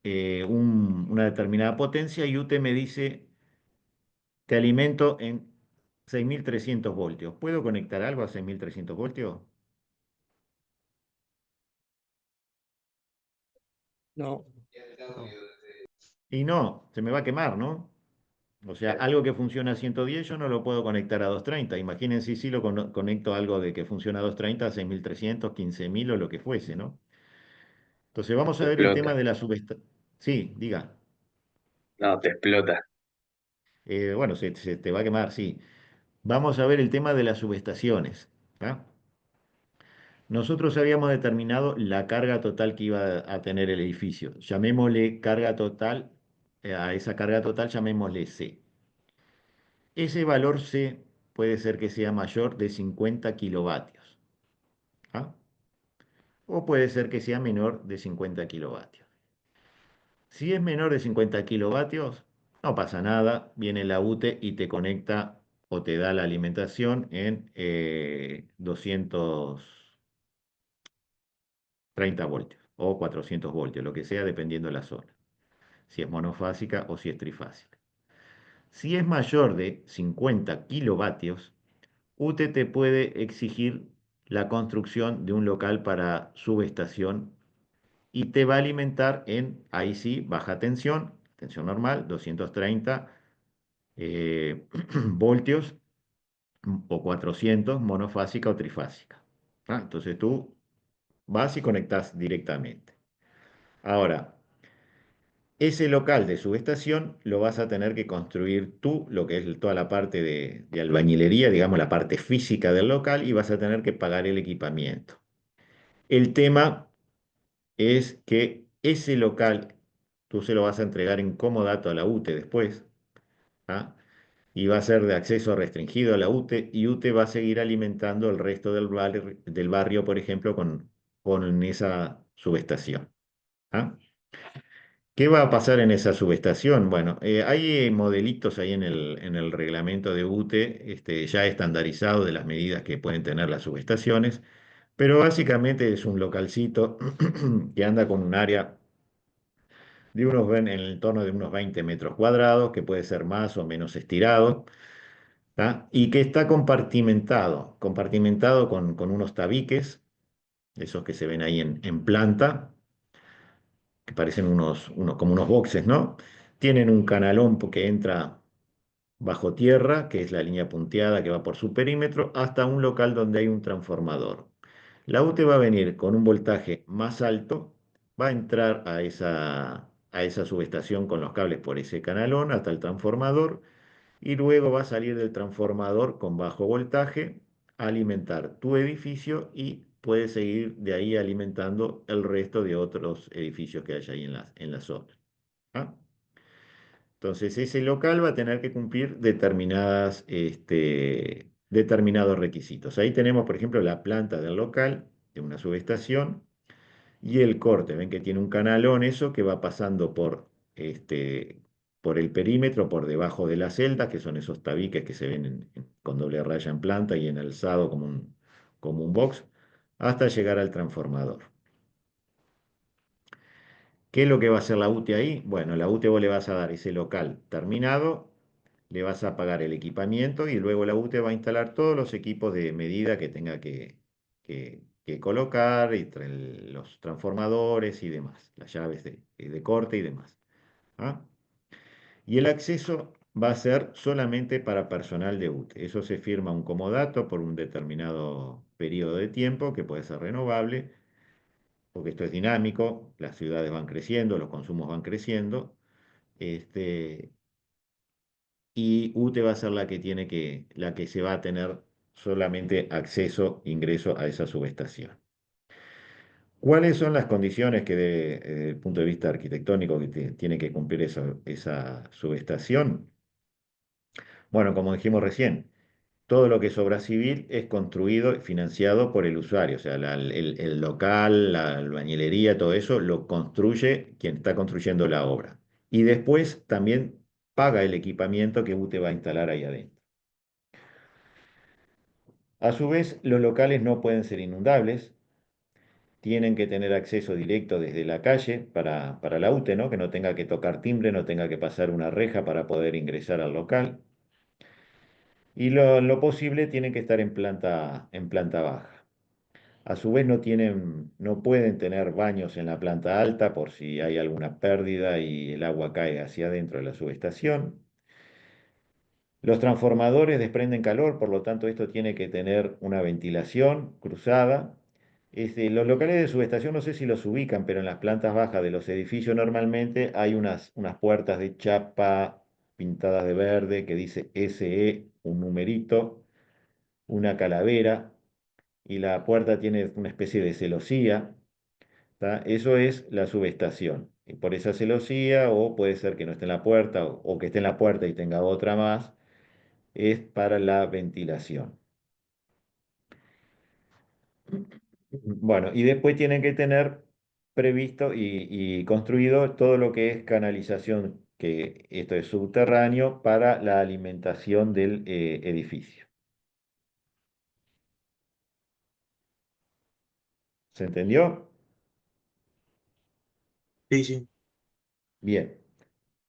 una determinada potencia y UTE me dice, te alimento en 6.300 voltios? ¿Puedo conectar algo a 6.300 voltios? No. No. Y no, se me va a quemar, ¿no? O sea, algo que funciona a 110 yo no lo puedo conectar a 230. Imagínense si lo conecto a algo de que funciona a 230, a 6.300, 15.000 o lo que fuese, ¿no? Entonces vamos a Te ver el tema explota. de la subestación. Sí, diga. No, te explota. Bueno, se te va a quemar, sí. Vamos a ver el tema de las subestaciones. ¿Ah? Nosotros habíamos determinado la carga total que iba a tener el edificio. Llamémosle carga total, a esa carga total llamémosle C. Ese valor C puede ser que sea mayor de 50 kilovatios. ¿Ah? O puede ser que sea menor de 50 kilovatios. Si es menor de 50 kilovatios, no pasa nada, viene la UTE y te conecta o te da la alimentación en 230 voltios o 400 voltios, lo que sea, dependiendo de la zona, si es monofásica o si es trifásica. Si es mayor de 50 kilovatios, UTE te puede exigir la construcción de un local para subestación y te va a alimentar ahí sí, baja tensión, tensión normal, 230 voltios o 400 monofásica o trifásica. ¿Ah? Entonces tú vas y conectas directamente. Ahora, ese local de subestación lo vas a tener que construir tú, lo que es toda la parte de albañilería, digamos la parte física del local, y vas a tener que pagar el equipamiento. El tema es que ese local tú se lo vas a entregar en comodato a la UTE después, ¿ah? Y va a ser de acceso restringido a la UTE, y UTE va a seguir alimentando el resto del barrio, por ejemplo, con esa subestación. ¿Ah? ¿Qué va a pasar en esa subestación? Bueno, hay modelitos ahí en el reglamento de UTE, ya estandarizado de las medidas que pueden tener las subestaciones, pero básicamente es un localcito que anda con un área en el entorno de unos 20 metros cuadrados, que puede ser más o menos estirado, ¿tá? Y que está compartimentado con unos tabiques, esos que se ven ahí en planta, que parecen como unos boxes, ¿no? Tienen un canalón que entra bajo tierra, que es la línea punteada que va por su perímetro, hasta un local donde hay un transformador. La UTE va a venir con un voltaje más alto, va a entrar a esa subestación con los cables por ese canalón hasta el transformador, y luego va a salir del transformador con bajo voltaje a alimentar tu edificio, y puede seguir de ahí alimentando el resto de otros edificios que hay ahí en la zona. ¿Ah? Entonces, ese local va a tener que cumplir determinados requisitos. Ahí tenemos, por ejemplo, la planta del local de una subestación y el corte. Ven que tiene un canalón, eso que va pasando por el perímetro, por debajo de las celdas, que son esos tabiques que se ven con doble raya en planta y en alzado como un box, hasta llegar al transformador. ¿Qué es lo que va a hacer la UTE ahí? Bueno, la UTE vos le vas a dar ese local terminado, le vas a pagar el equipamiento, y luego la UTE va a instalar todos los equipos de medida que tenga que colocar, y los transformadores y demás, las llaves de corte y demás. ¿Ah? Y el acceso va a ser solamente para personal de UTE. Eso se firma un comodato por un determinado periodo de tiempo, que puede ser renovable, porque esto es dinámico, las ciudades van creciendo, los consumos van creciendo, y UTE va a ser la que se va a tener solamente ingreso a esa subestación. ¿Cuáles son las condiciones desde el punto de vista arquitectónico que tiene que cumplir esa subestación? Bueno, como dijimos recién, todo lo que es obra civil es construido y financiado por el usuario, o sea, el local, la albañilería, todo eso lo construye quien está construyendo la obra. Y después también paga el equipamiento que UTE va a instalar ahí adentro. A su vez, los locales no pueden ser inundables, tienen que tener acceso directo desde la calle para la UTE, ¿no? Que no tenga que tocar timbre, no tenga que pasar una reja para poder ingresar al local. Y lo posible tienen que estar en planta baja. A su vez no pueden tener baños en la planta alta por si hay alguna pérdida y el agua cae hacia adentro de la subestación. Los transformadores desprenden calor, por lo tanto esto tiene que tener una ventilación cruzada. Los locales de subestación no sé si los ubican, pero en las plantas bajas de los edificios normalmente hay unas puertas de chapa pintadas de verde que dice SE, un numerito, una calavera, y la puerta tiene una especie de celosía. ¿Tá? Eso es la subestación. Y por esa celosía, o puede ser que no esté en la puerta, o que esté en la puerta y tenga otra más, es para la ventilación. Bueno, y después tienen que tener previsto y construido todo lo que es canalización, que esto es subterráneo, para la alimentación del edificio. ¿Se entendió? Sí, sí. Bien.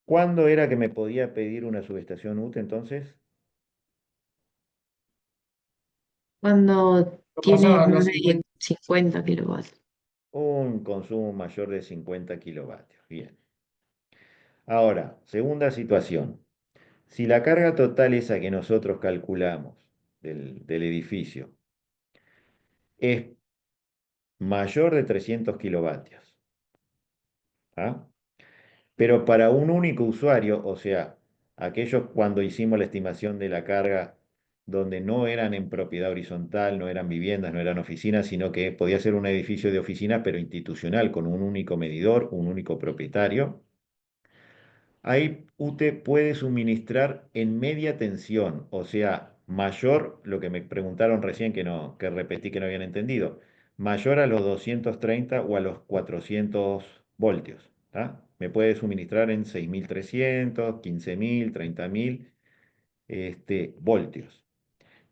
¿Cuándo era que me podía pedir una subestación UTE entonces? Cuando Lo tiene pasaba a los más de 50. 50 kilovatios. un consumo mayor de 50 kilovatios. Bien. Ahora, segunda situación. Si la carga total esa que nosotros calculamos del edificio es mayor de 300 kilovatios, ¿ah? Pero para un único usuario, o sea, aquellos cuando hicimos la estimación de la carga donde no eran en propiedad horizontal, no eran viviendas, no eran oficinas, sino que podía ser un edificio de oficina, pero institucional, con un único medidor, un único propietario. Ahí UTE puede suministrar en media tensión, o sea, mayor, lo que me preguntaron recién que no, que repetí que no habían entendido, mayor a los 230 o a los 400 voltios, ¿tá? Me puede suministrar en 6.300, 15.000, 30.000 voltios.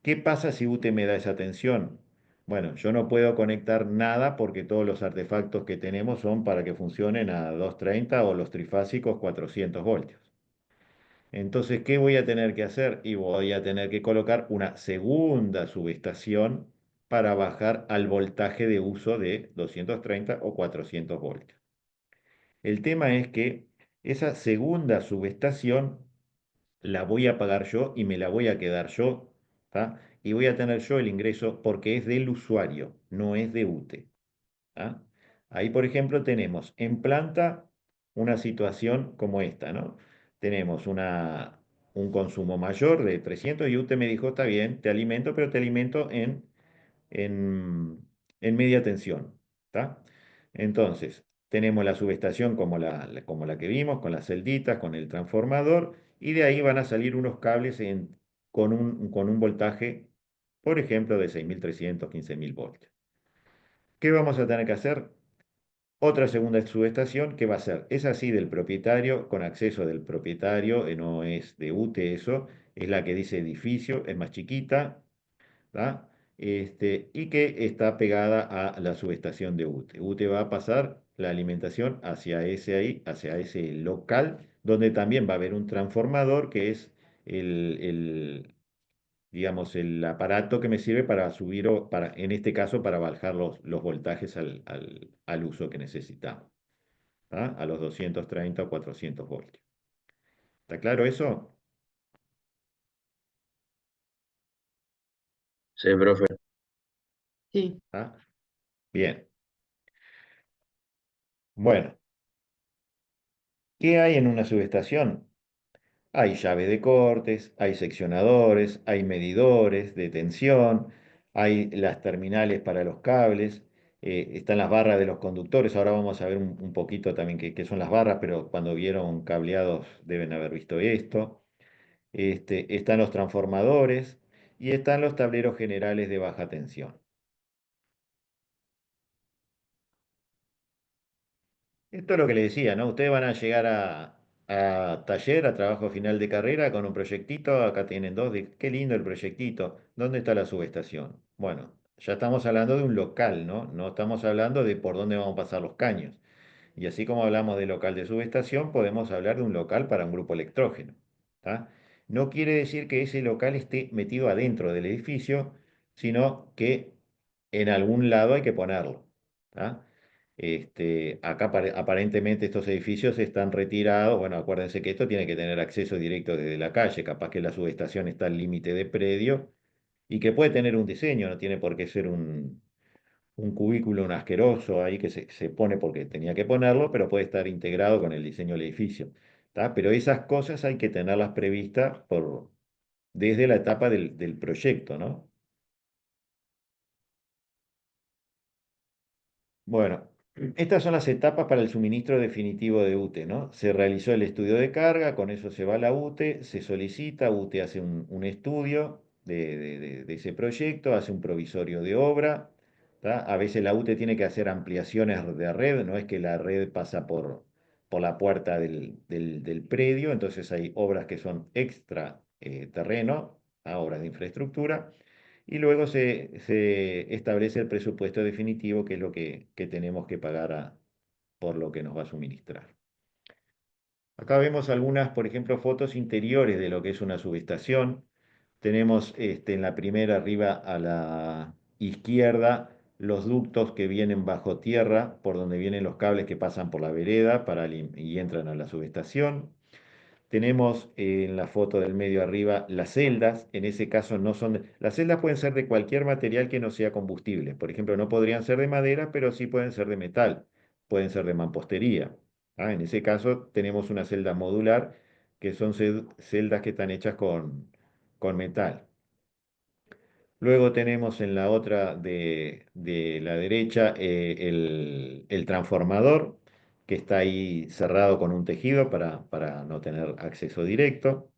¿Qué pasa si UTE me da esa tensión? Bueno, yo no puedo conectar nada porque todos los artefactos que tenemos son para que funcionen a 230 o los trifásicos 400 voltios. Entonces, ¿qué voy a tener que hacer? Y voy a tener que colocar una segunda subestación para bajar al voltaje de uso de 230 o 400 voltios. El tema es que esa segunda subestación la voy a pagar yo y me la voy a quedar yo, ¿tá? Y voy a tener yo el ingreso porque es del usuario, no es de UTE. ¿Ah? Ahí, por ejemplo, tenemos en planta una situación como esta, ¿no? Tenemos un consumo mayor de 300 y usted me dijo, está bien, te alimento, pero te alimento en, en media tensión, ¿está? Entonces, tenemos la subestación como la que vimos, con las celditas, con el transformador, y de ahí van a salir unos cables con un voltaje, por ejemplo, de 6.300, 15.000 voltios. ¿Qué vamos a tener que hacer? Otra segunda subestación que va a ser, es así del propietario, con acceso del propietario, no es de UTE eso, es la que dice edificio, es más chiquita, ¿tá? Y que está pegada a la subestación de UTE. UTE va a pasar la alimentación hacia ese local, donde también va a haber un transformador que es el, digamos, el aparato que me sirve para subir, en este caso, para bajar los voltajes al uso que necesitamos, ¿tá? A los 230 o 400 voltios. ¿Está claro eso? Sí, profe. Sí. ¿Ah? Bien. Bueno, ¿qué hay en una subestación? Hay llave de cortes, hay seccionadores, hay medidores de tensión, hay las terminales para los cables, están las barras de los conductores. Ahora vamos a ver un poquito también qué son las barras, pero cuando vieron cableados deben haber visto esto. Están los transformadores y están los tableros generales de baja tensión. Esto es lo que le decía, ¿no? Ustedes van a llegar a taller, a trabajo final de carrera con un proyectito. Acá tienen dos. Qué lindo el proyectito. ¿Dónde está la subestación? Bueno, ya estamos hablando de un local, ¿no? No estamos hablando de por dónde vamos a pasar los caños. Y así como hablamos de local de subestación, podemos hablar de un local para un grupo electrógeno, ¿tá? No quiere decir que ese local esté metido adentro del edificio, sino que en algún lado hay que ponerlo, ¿tá? Acá aparentemente estos edificios están retirados. Bueno, acuérdense que esto tiene que tener acceso directo desde la calle. Capaz que la subestación está al límite de predio y que puede tener un diseño, no tiene por qué ser un cubículo, un asqueroso ahí que se pone porque tenía que ponerlo, pero puede estar integrado con el diseño del edificio, ¿tá? Pero esas cosas hay que tenerlas previstas desde la etapa del proyecto, ¿no? Bueno, estas son las etapas para el suministro definitivo de UTE, ¿no? Se realizó el estudio de carga, con eso se va a la UTE, se solicita, UTE hace un estudio de ese proyecto, hace un provisorio de obra, ¿tá? A veces la UTE tiene que hacer ampliaciones de red, no es que la red pasa por la puerta del predio, entonces hay obras que son extra terreno, obras de infraestructura. Y luego se establece el presupuesto definitivo, que es lo que tenemos que pagar por lo que nos va a suministrar. Acá vemos algunas, por ejemplo, fotos interiores de lo que es una subestación. Tenemos en la primera arriba a la izquierda los ductos que vienen bajo tierra, por donde vienen los cables que pasan por la vereda y entran a la subestación. Tenemos en la foto del medio arriba las celdas, en ese caso no son las celdas pueden ser de cualquier material que no sea combustible. Por ejemplo, no podrían ser de madera, pero sí pueden ser de metal, pueden ser de mampostería. En ese caso tenemos una celda modular, que son celdas que están hechas con metal. Luego tenemos en la otra de la derecha el transformador, que está ahí cerrado con un tejido para no tener acceso directo.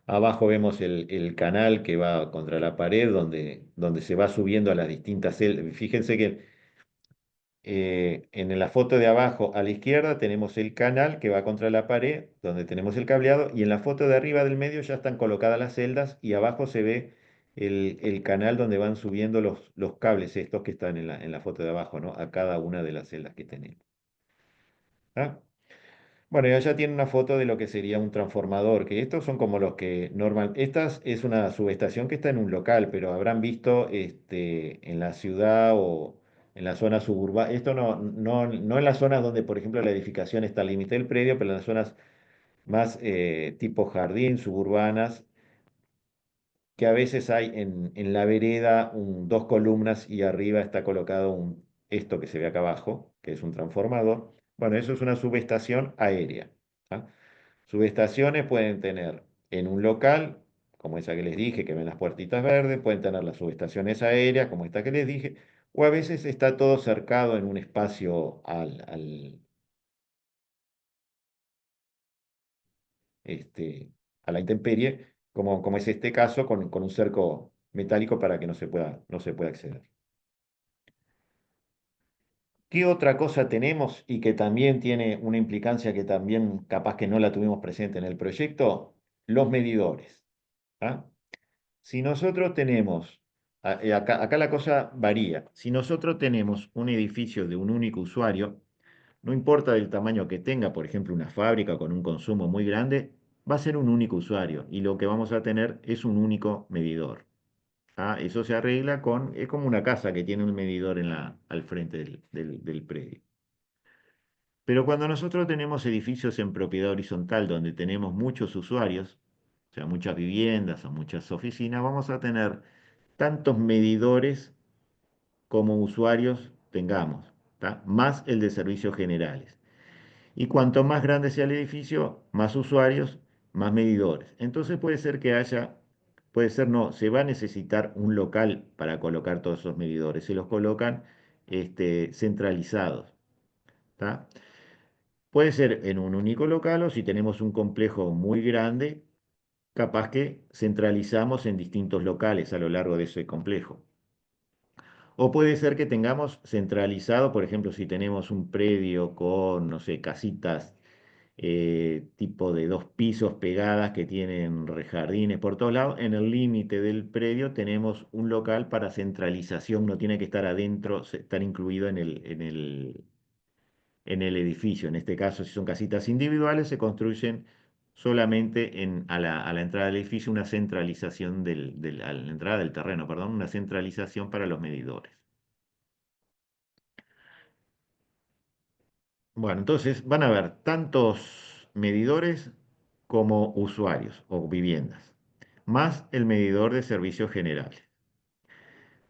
Abajo vemos el canal que va contra la pared, donde se va subiendo a las distintas celdas. Fíjense que en la foto de abajo a la izquierda tenemos el canal que va contra la pared, donde tenemos el cableado, y en la foto de arriba del medio ya están colocadas las celdas y abajo se ve el canal donde van subiendo los cables estos que están en la foto de abajo, ¿no? A cada una de las celdas que tenemos. ¿Ah? Bueno, y allá tiene una foto de lo que sería un transformador, que estos son como los que normal. Esta es una subestación que está en un local, pero habrán visto en la ciudad o en la zona suburbana. Esto no en las zonas donde, por ejemplo, la edificación está al límite del predio, pero en las zonas más tipo jardín, suburbanas, que a veces hay en la vereda dos columnas y arriba está colocado esto que se ve acá abajo, que es un transformador. Bueno, eso es una subestación aérea. ¿Ah? Subestaciones pueden tener en un local, como esa que les dije, que ven las puertitas verdes, pueden tener las subestaciones aéreas, como esta que les dije, o a veces está todo cercado en un espacio a la intemperie, como es este caso, con un cerco metálico para que no se pueda acceder. ¿Qué otra cosa tenemos y que también tiene una implicancia que también capaz que no la tuvimos presente en el proyecto? Los medidores. ¿Ah? Si nosotros tenemos, acá la cosa varía, si nosotros tenemos un edificio de un único usuario, no importa el tamaño que tenga, por ejemplo, una fábrica con un consumo muy grande, va a ser un único usuario y lo que vamos a tener es un único medidor. Eso se arregla es como una casa que tiene un medidor al frente del predio. Pero cuando nosotros tenemos edificios en propiedad horizontal donde tenemos muchos usuarios, o sea, muchas viviendas o muchas oficinas, vamos a tener tantos medidores como usuarios tengamos, ¿tá? Más el de servicios generales. Y cuanto más grande sea el edificio, más usuarios, más medidores. Entonces puede ser no, se va a necesitar un local para colocar todos esos medidores. Se los colocan centralizados, ¿tá? Puede ser en un único local o si tenemos un complejo muy grande, capaz que centralizamos en distintos locales a lo largo de ese complejo. O puede ser que tengamos centralizado, por ejemplo, si tenemos un predio con, no sé, casitas tipo de 2 pisos pegadas que tienen jardines por todos lados, en el límite del predio tenemos un local para centralización, no tiene que estar adentro, estar incluido en el edificio. En este caso, si son casitas individuales, se construyen solamente a la entrada del edificio una centralización a la entrada del terreno, perdón, una centralización para los medidores. Bueno, entonces van a haber tantos medidores como usuarios o viviendas, más el medidor de servicios generales.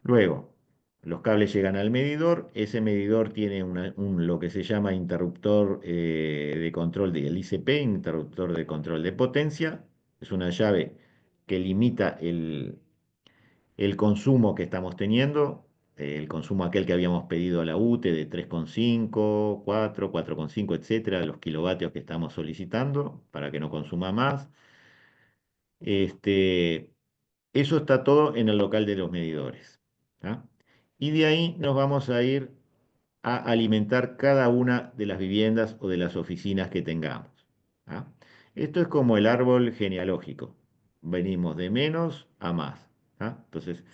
Luego, los cables llegan al medidor, ese medidor tiene lo que se llama interruptor de control del ICP, interruptor de control de potencia, es una llave que limita el consumo que estamos teniendo, el consumo aquel que habíamos pedido a la UTE de 3,5, 4, 4,5, etcétera, los kilovatios que estamos solicitando para que no consuma más. Eso está todo en el local de los medidores. ¿Tá? Y de ahí nos vamos a ir a alimentar cada una de las viviendas o de las oficinas que tengamos. ¿Tá? Esto es como el árbol genealógico. Venimos de menos a más. ¿Tá? Entonces,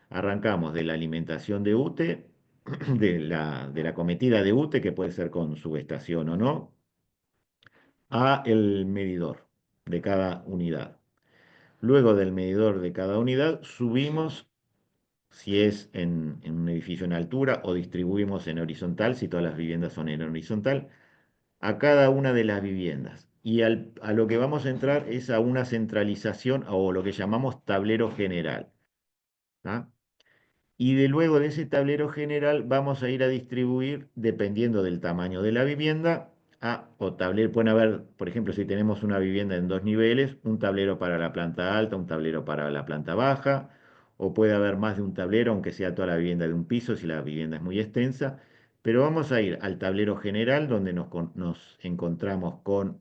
arrancamos de la alimentación de UTE, de la cometida de UTE, que puede ser con subestación o no, a el medidor de cada unidad. Luego del medidor de cada unidad subimos si es en un edificio en altura, o distribuimos en horizontal, si todas las viviendas son en horizontal, a cada una de las viviendas. Y a lo que vamos a entrar es a una centralización o lo que llamamos tablero general. ¿Tá? Y de luego de ese tablero general vamos a ir a distribuir, dependiendo del tamaño de la vivienda, o tablero, pueden haber, por ejemplo, si tenemos una vivienda en 2 niveles, un tablero para la planta alta, un tablero para la planta baja, o puede haber más de un tablero, aunque sea toda la vivienda de un piso, si la vivienda es muy extensa. Pero vamos a ir al tablero general, donde nos encontramos con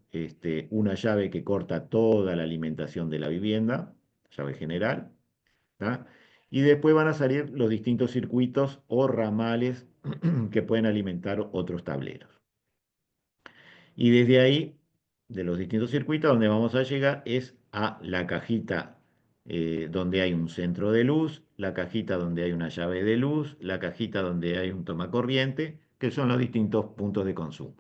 una llave que corta toda la alimentación de la vivienda, llave general. ¿Tá? Y después van a salir los distintos circuitos o ramales que pueden alimentar otros tableros. Y desde ahí, de los distintos circuitos, donde vamos a llegar es a la cajita donde hay un centro de luz, la cajita donde hay una llave de luz, la cajita donde hay un tomacorriente, que son los distintos puntos de consumo.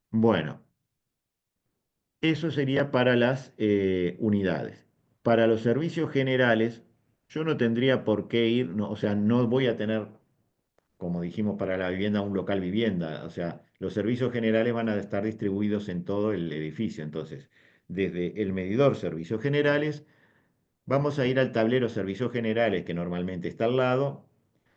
Bueno, eso sería para las unidades. Para los servicios generales, yo no tendría por qué ir, o sea, no voy a tener, como dijimos, para la vivienda, un local vivienda. O sea, los servicios generales van a estar distribuidos en todo el edificio. Entonces, desde el medidor servicios generales, vamos a ir al tablero servicios generales, que normalmente está al lado,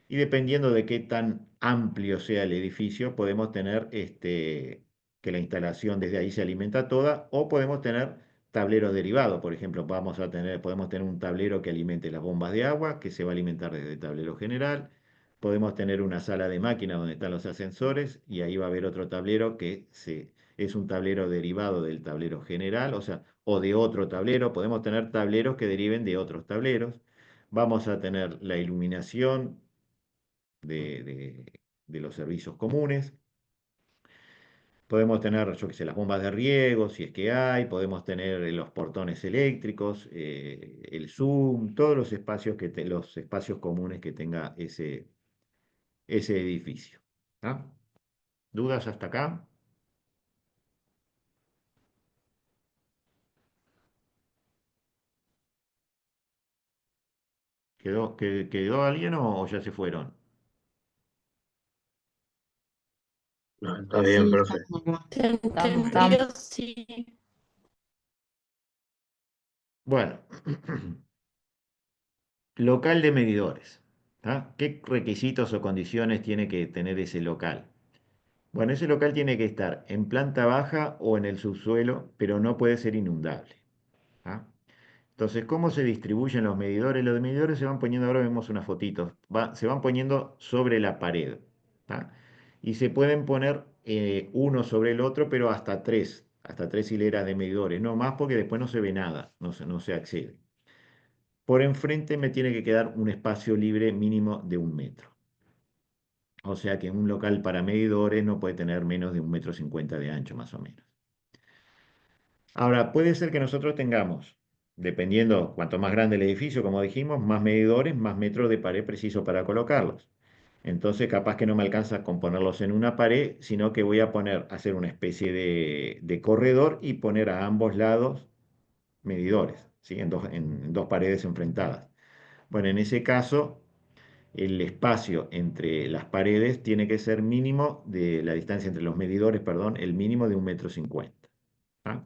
y dependiendo de qué tan amplio sea el edificio, podemos tener que la instalación desde ahí se alimenta toda, o podemos tener tableros derivados. Por ejemplo, podemos tener un tablero que alimente las bombas de agua, que se va a alimentar desde el tablero general. Podemos tener una sala de máquinas donde están los ascensores, y ahí va a haber otro tablero es un tablero derivado del tablero general, o sea, o de otro tablero. Podemos tener tableros que deriven de otros tableros. Vamos a tener la iluminación de los servicios comunes. Podemos tener, yo qué sé, las bombas de riego, si es que hay. Podemos tener los portones eléctricos, el Zoom, todos los espacios, los espacios comunes que tenga ese edificio. ¿Tá? ¿Dudas hasta acá? ¿Quedó alguien o ya se fueron? No, está bien, Sí, profe. ¿Se estamos. entendió? Sí. Bueno, local de medidores. ¿Tá? ¿Qué requisitos o condiciones tiene que tener ese local? Bueno, ese local tiene que estar en planta baja o en el subsuelo, pero no puede ser inundable. ¿Ah? Entonces, ¿cómo se distribuyen los medidores? Los medidores se van poniendo, ahora vemos unas fotitos, se van poniendo sobre la pared. ¿Tá? Y se pueden poner uno sobre el otro, pero hasta tres hileras de medidores, no más, porque después no se ve nada, no se accede. Por enfrente me tiene que quedar un espacio libre mínimo de 1 metro. O sea que un local para medidores no puede tener menos de 1,50 m de ancho, más o menos. Ahora, puede ser que nosotros tengamos, dependiendo cuanto más grande el edificio, como dijimos, más medidores, más metros de pared preciso para colocarlos. Entonces, capaz que no me alcanza con ponerlos en una pared, sino que voy a hacer una especie de corredor y poner a ambos lados medidores, ¿sí? En dos paredes enfrentadas. Bueno, en ese caso, el espacio entre las paredes tiene que ser mínimo de la distancia entre los medidores, perdón, el mínimo de 1,50 m. ¿Ah?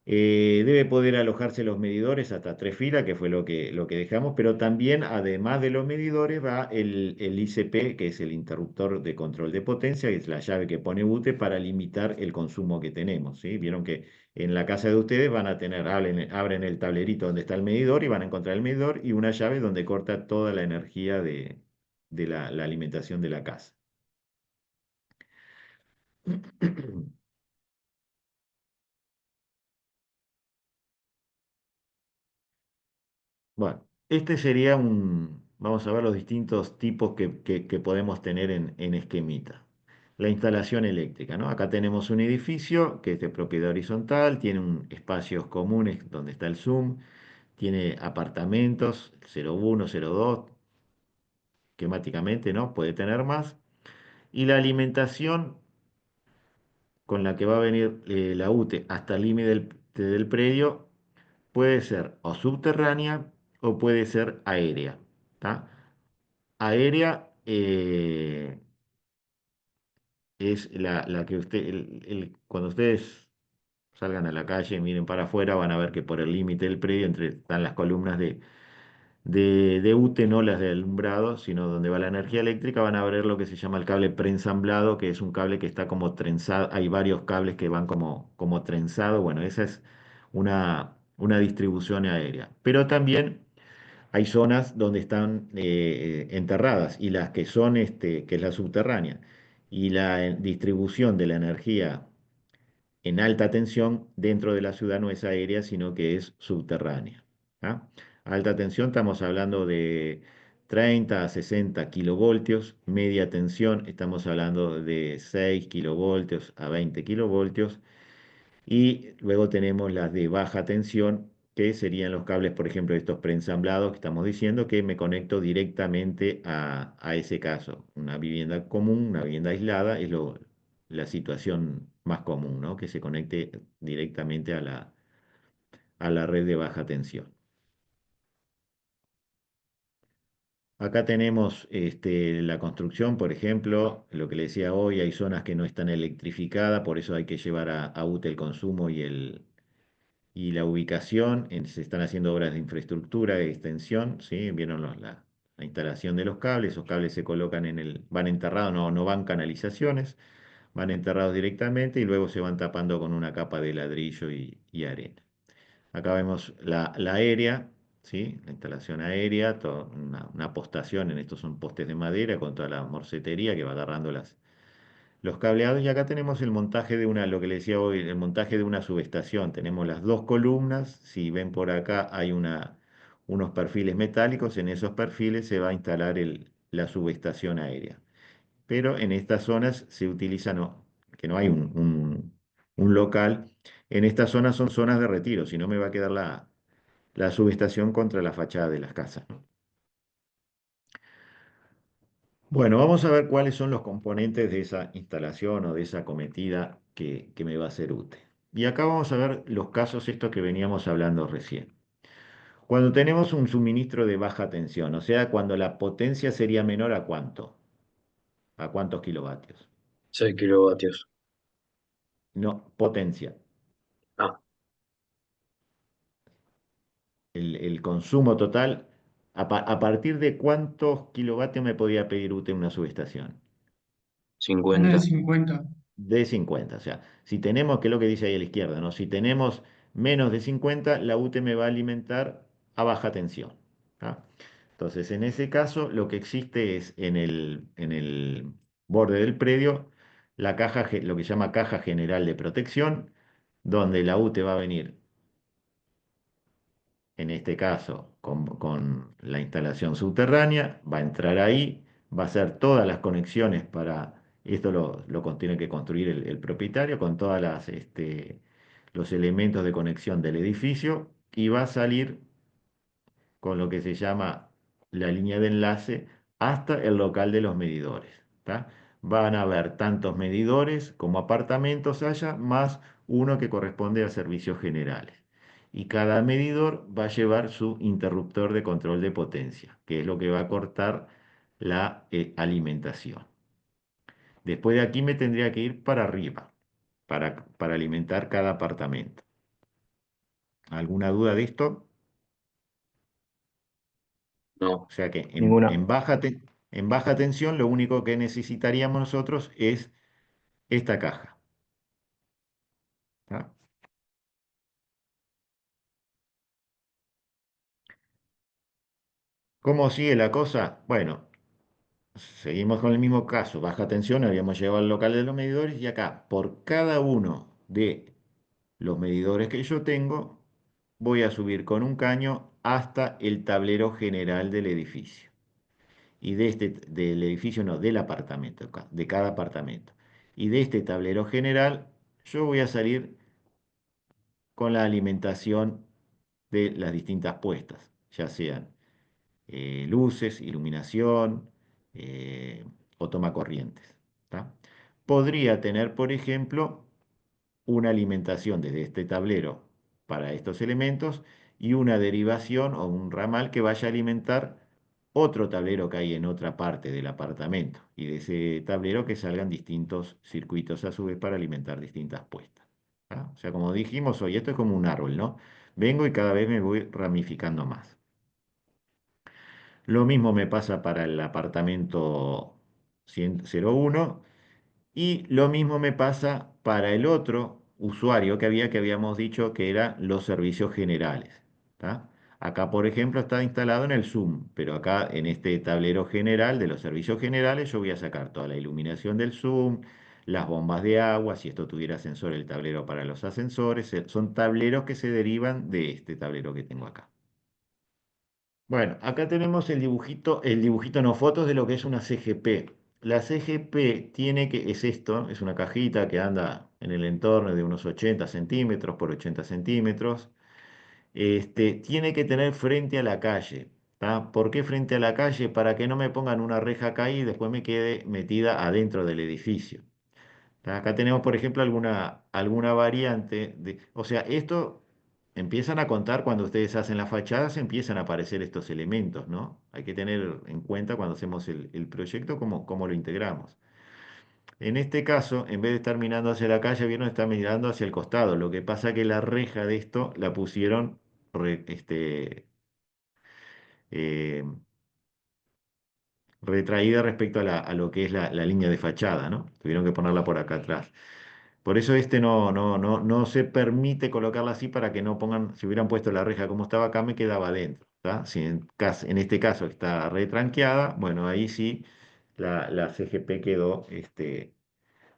Debe poder alojarse los medidores hasta 3 filas, que fue lo que dejamos, pero también, además de los medidores, va el ICP, que es el interruptor de control de potencia, que es la llave que pone UTE para limitar el consumo que tenemos. ¿Sí? Vieron que en la casa de ustedes van a tener, abren el tablerito donde está el medidor y van a encontrar el medidor y una llave donde corta toda la energía de la alimentación de la casa. Bueno, vamos a ver los distintos tipos que podemos tener en esquemita. La instalación eléctrica, ¿no? Acá tenemos un edificio que es de propiedad horizontal, tiene espacios comunes donde está el Zoom, tiene apartamentos 01, 02, esquemáticamente, ¿no? Puede tener más. Y la alimentación con la que va a venir la UTE hasta el límite del predio puede ser o subterránea o puede ser aérea. ¿Tá? Aérea es la que cuando ustedes salgan a la calle, miren para afuera, van a ver que por el límite del predio están las columnas de UTE, no las de alumbrado, sino donde va la energía eléctrica, van a ver lo que se llama el cable preensamblado, que es un cable que está como trenzado, hay varios cables que van como trenzado, bueno, esa es una distribución aérea. Pero también hay zonas donde están enterradas y las que son, que es la subterránea, y la distribución de la energía en alta tensión dentro de la ciudad no es aérea, sino que es subterránea. ¿Ah? Alta tensión estamos hablando de 30 a 60 kilovoltios, media tensión estamos hablando de 6 kilovoltios a 20 kilovoltios, y luego tenemos las de baja tensión, que serían los cables, por ejemplo, estos preensamblados que estamos diciendo, que me conecto directamente a ese caso. Una vivienda común, una vivienda aislada, es la situación más común, ¿no? Que se conecte directamente a la red de baja tensión. Acá tenemos la construcción, por ejemplo, lo que le decía hoy, hay zonas que no están electrificadas, por eso hay que llevar a UTE el consumo y la ubicación. Se están haciendo obras de infraestructura, de extensión, ¿sí? Vieron la instalación de los cables, esos cables se colocan van enterrados, no van canalizaciones, van enterrados directamente y luego se van tapando con una capa de ladrillo y arena. Acá vemos la aérea, ¿sí? La instalación aérea, una postación, en estos son postes de madera con toda la morcetería que va agarrando los cableados. Y acá tenemos el montaje lo que le decía hoy, el montaje de una subestación. Tenemos las dos columnas, si ven por acá hay unos perfiles metálicos, en esos perfiles se va a instalar la subestación aérea. Pero en estas zonas se utiliza, no, que no hay un local, en estas zonas son zonas de retiro, si no me va a quedar la subestación contra la fachada de las casas, ¿no? Bueno, vamos a ver cuáles son los componentes de esa instalación o de esa acometida que me va a ser útil. Y acá vamos a ver los casos estos que veníamos hablando recién. Cuando tenemos un suministro de baja tensión, o sea, cuando la potencia sería menor a ¿cuánto? ¿A cuántos kilovatios? 6 kilovatios. No, potencia. Ah, El consumo total, a partir de cuántos kilovatios me podía pedir usted una subestación. 1 de 50. 50. De 50, o sea, si tenemos, que es lo que dice ahí a la izquierda, ¿no? Si tenemos menos de 50, la UTE me va a alimentar a baja tensión. ¿Ah? Entonces, en ese caso, lo que existe es en el borde del predio lo que se llama caja general de protección, donde la UTE va a venir, en este caso, con la instalación subterránea, va a entrar ahí, va a hacer todas las conexiones esto lo tiene que construir el propietario con todos los elementos de conexión del edificio y va a salir con lo que se llama la línea de enlace hasta el local de los medidores. ¿Tá? Van a haber tantos medidores como apartamentos haya, más uno que corresponde a servicios generales. Y cada medidor va a llevar su interruptor de control de potencia, que es lo que va a cortar la alimentación. Después de aquí me tendría que ir para arriba, para alimentar cada apartamento. ¿Alguna duda de esto? no. O sea que Ninguna. en baja tensión lo único que necesitaríamos nosotros es esta caja. ¿Tá? ¿Cómo sigue la cosa? Bueno, seguimos con el mismo caso. Baja tensión, habíamos llegado al local de los medidores y acá, por cada uno de los medidores que yo tengo, voy a subir con un caño hasta el tablero general del edificio. Y del edificio no, del apartamento, de cada apartamento. Y de este tablero general, yo voy a salir con la alimentación de las distintas puestas, ya sean luces, iluminación eh, o tomacorrientes. ¿Tá? Podría tener, por ejemplo, una alimentación desde este tablero para estos elementos y una derivación o un ramal que vaya a alimentar otro tablero que hay en otra parte del apartamento y de ese tablero que salgan distintos circuitos a su vez para alimentar distintas puestas. ¿Ah? O sea, como dijimos hoy, esto es como un árbol, ¿no? Vengo y cada vez me voy ramificando más. Lo mismo me pasa para el apartamento 01 y lo mismo me pasa para el otro usuario que habíamos dicho que eran los servicios generales. ¿Tá? Acá, por ejemplo, está instalado en el Zoom, pero acá en este tablero general de los servicios generales yo voy a sacar toda la iluminación del Zoom, las bombas de agua, si esto tuviera sensor, el tablero para los ascensores, son tableros que se derivan de este tablero que tengo acá. Bueno, acá tenemos el dibujito no fotos de lo que es una CGP. La CGP es esto, es una cajita que anda en el entorno de unos 80 centímetros por 80 centímetros. Tiene que tener frente a la calle. ¿Tá? ¿Por qué frente a la calle? Para que no me pongan una reja acá y después me quede metida adentro del edificio. Acá tenemos, por ejemplo, alguna variante o sea, esto empiezan a contar cuando ustedes hacen las fachadas, empiezan a aparecer estos elementos, ¿no? Hay que tener en cuenta cuando hacemos el proyecto cómo lo integramos. En este caso, en vez de estar mirando hacia la calle, vieron, está mirando hacia el costado. Lo que pasa que la reja de esto la pusieron eh, retraída respecto a lo que es la línea de fachada, ¿no? Tuvieron que ponerla por acá atrás. Por eso no se permite colocarla así para que no pongan, si hubieran puesto la reja como estaba acá, me quedaba adentro. ¿Tá? Si en este caso está retranqueada, bueno, ahí sí la CGP quedó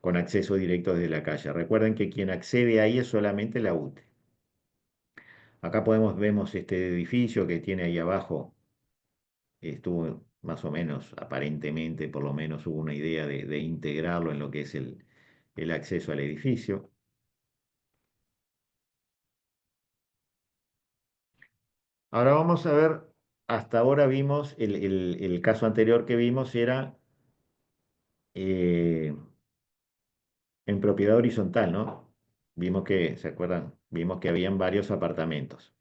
con acceso directo desde la calle. Recuerden que quien accede ahí es solamente la UTE. Acá vemos este edificio que tiene ahí abajo, estuvo más o menos, aparentemente, por lo menos hubo una idea de integrarlo en lo que es el acceso al edificio. Ahora vamos a ver, hasta ahora vimos, el caso anterior que vimos era eh, en propiedad horizontal, ¿no? Vimos que, ¿se acuerdan? Vimos que habían varios apartamentos,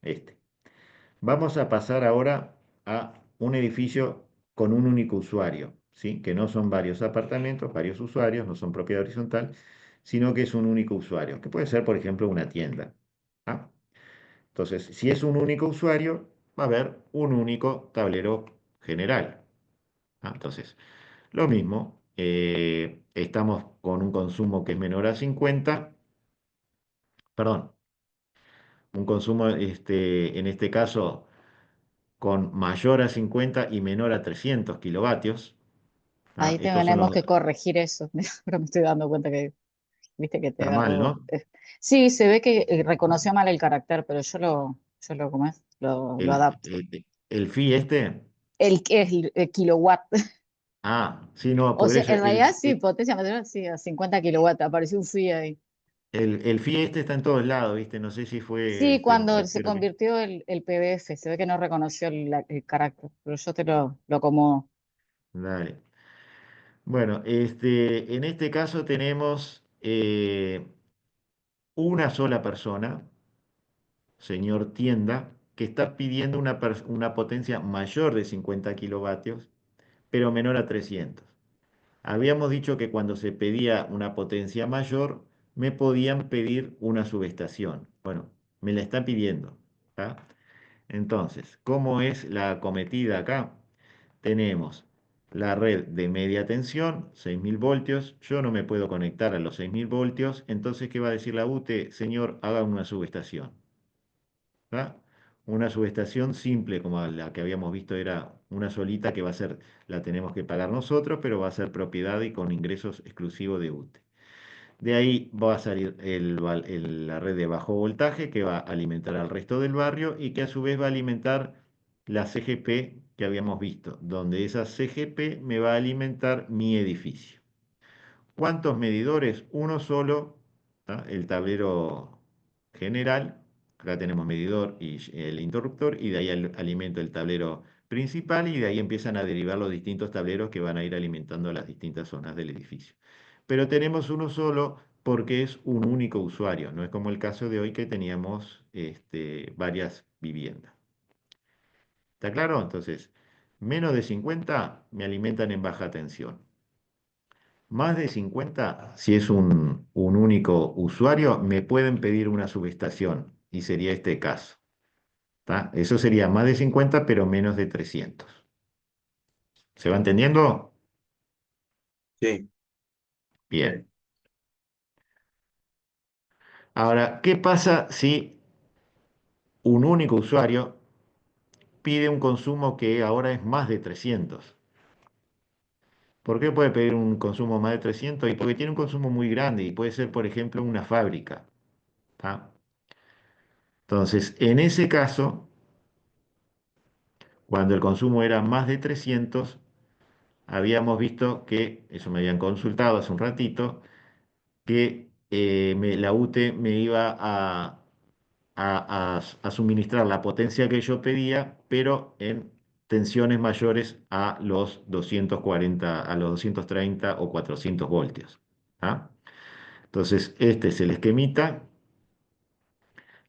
Vamos a pasar ahora a un edificio con un único usuario, ¿sí? Que no son varios apartamentos, varios usuarios, no son propiedad horizontal, sino que es un único usuario, que puede ser, por ejemplo, una tienda. ¿Ah? Entonces, si es un único usuario, va a haber un único tablero general. ¿Ah? Entonces, lo mismo, estamos con un consumo que es menor a 50, perdón, un consumo, en este caso, con mayor a 50 y menor a 300 kilovatios. ¿Ah? Ahí Estos son tenemos los, que corregir eso. Ahora me estoy dando cuenta que, viste que te está mal, agarró. ¿no? Sí, se ve que reconoció mal el carácter, pero ¿cómo es? Lo El, adapto. el FI El que es el kilowatt. sí, no, O por sea, eso, en realidad sí, potencia mayor, sí, a 50 kilowatts. Apareció un FI ahí. el FI está en todos lados, ¿viste? No sé si fue, Sí, cuando se refiero que... convirtió el PBF, se ve que no reconoció el carácter, pero yo lo acomodo. Dale. Bueno, en este caso tenemos una sola persona, señor Tienda, que está pidiendo una potencia mayor de 50 kilovatios, pero menor a 300. Habíamos dicho que cuando se pedía una potencia mayor, me podían pedir una subestación. Bueno, me la está pidiendo. ¿Tá? Entonces, ¿cómo es la acometida acá? Tenemos la red de media tensión, 6.000 voltios. Yo no me puedo conectar a los 6.000 voltios. Entonces, ¿qué va a decir la UTE? Señor, haga una subestación. ¿Tá? Una subestación simple, como la que habíamos visto, era una solita que va a ser, la tenemos que pagar nosotros, pero va a ser propiedad y con ingresos exclusivos de UTE. De ahí va a salir la red de bajo voltaje que va a alimentar al resto del barrio y que a su vez va a alimentar la CGP que habíamos visto, donde esa CGP me va a alimentar mi edificio. ¿Cuántos medidores? Uno solo, ¿tá? El tablero general. Acá tenemos medidor y el interruptor y de ahí alimento el tablero principal y de ahí empiezan a derivar los distintos tableros que van a ir alimentando las distintas zonas del edificio. Pero tenemos uno solo porque es un único usuario, no es como el caso de hoy que teníamos varias viviendas. ¿Está claro? Entonces, menos de 50 me alimentan en baja tensión. Más de 50, si es un único usuario, me pueden pedir una subestación y sería este caso. ¿Tá? Eso sería más de 50, pero menos de 300. ¿Se va entendiendo? Sí. Bien. Ahora, ¿qué pasa si un único usuario pide un consumo que ahora es más de 300? ¿Por qué puede pedir un consumo más de 300? Y porque tiene un consumo muy grande y puede ser, por ejemplo, una fábrica. ¿Tá? Entonces, en ese caso, cuando el consumo era más de 300, habíamos visto que, eso me habían consultado hace un ratito, que la UTE me iba a suministrar la potencia que yo pedía, pero en tensiones mayores a los 240, a los 230 o 400 voltios. ¿Ah? Entonces, este es el esquemita.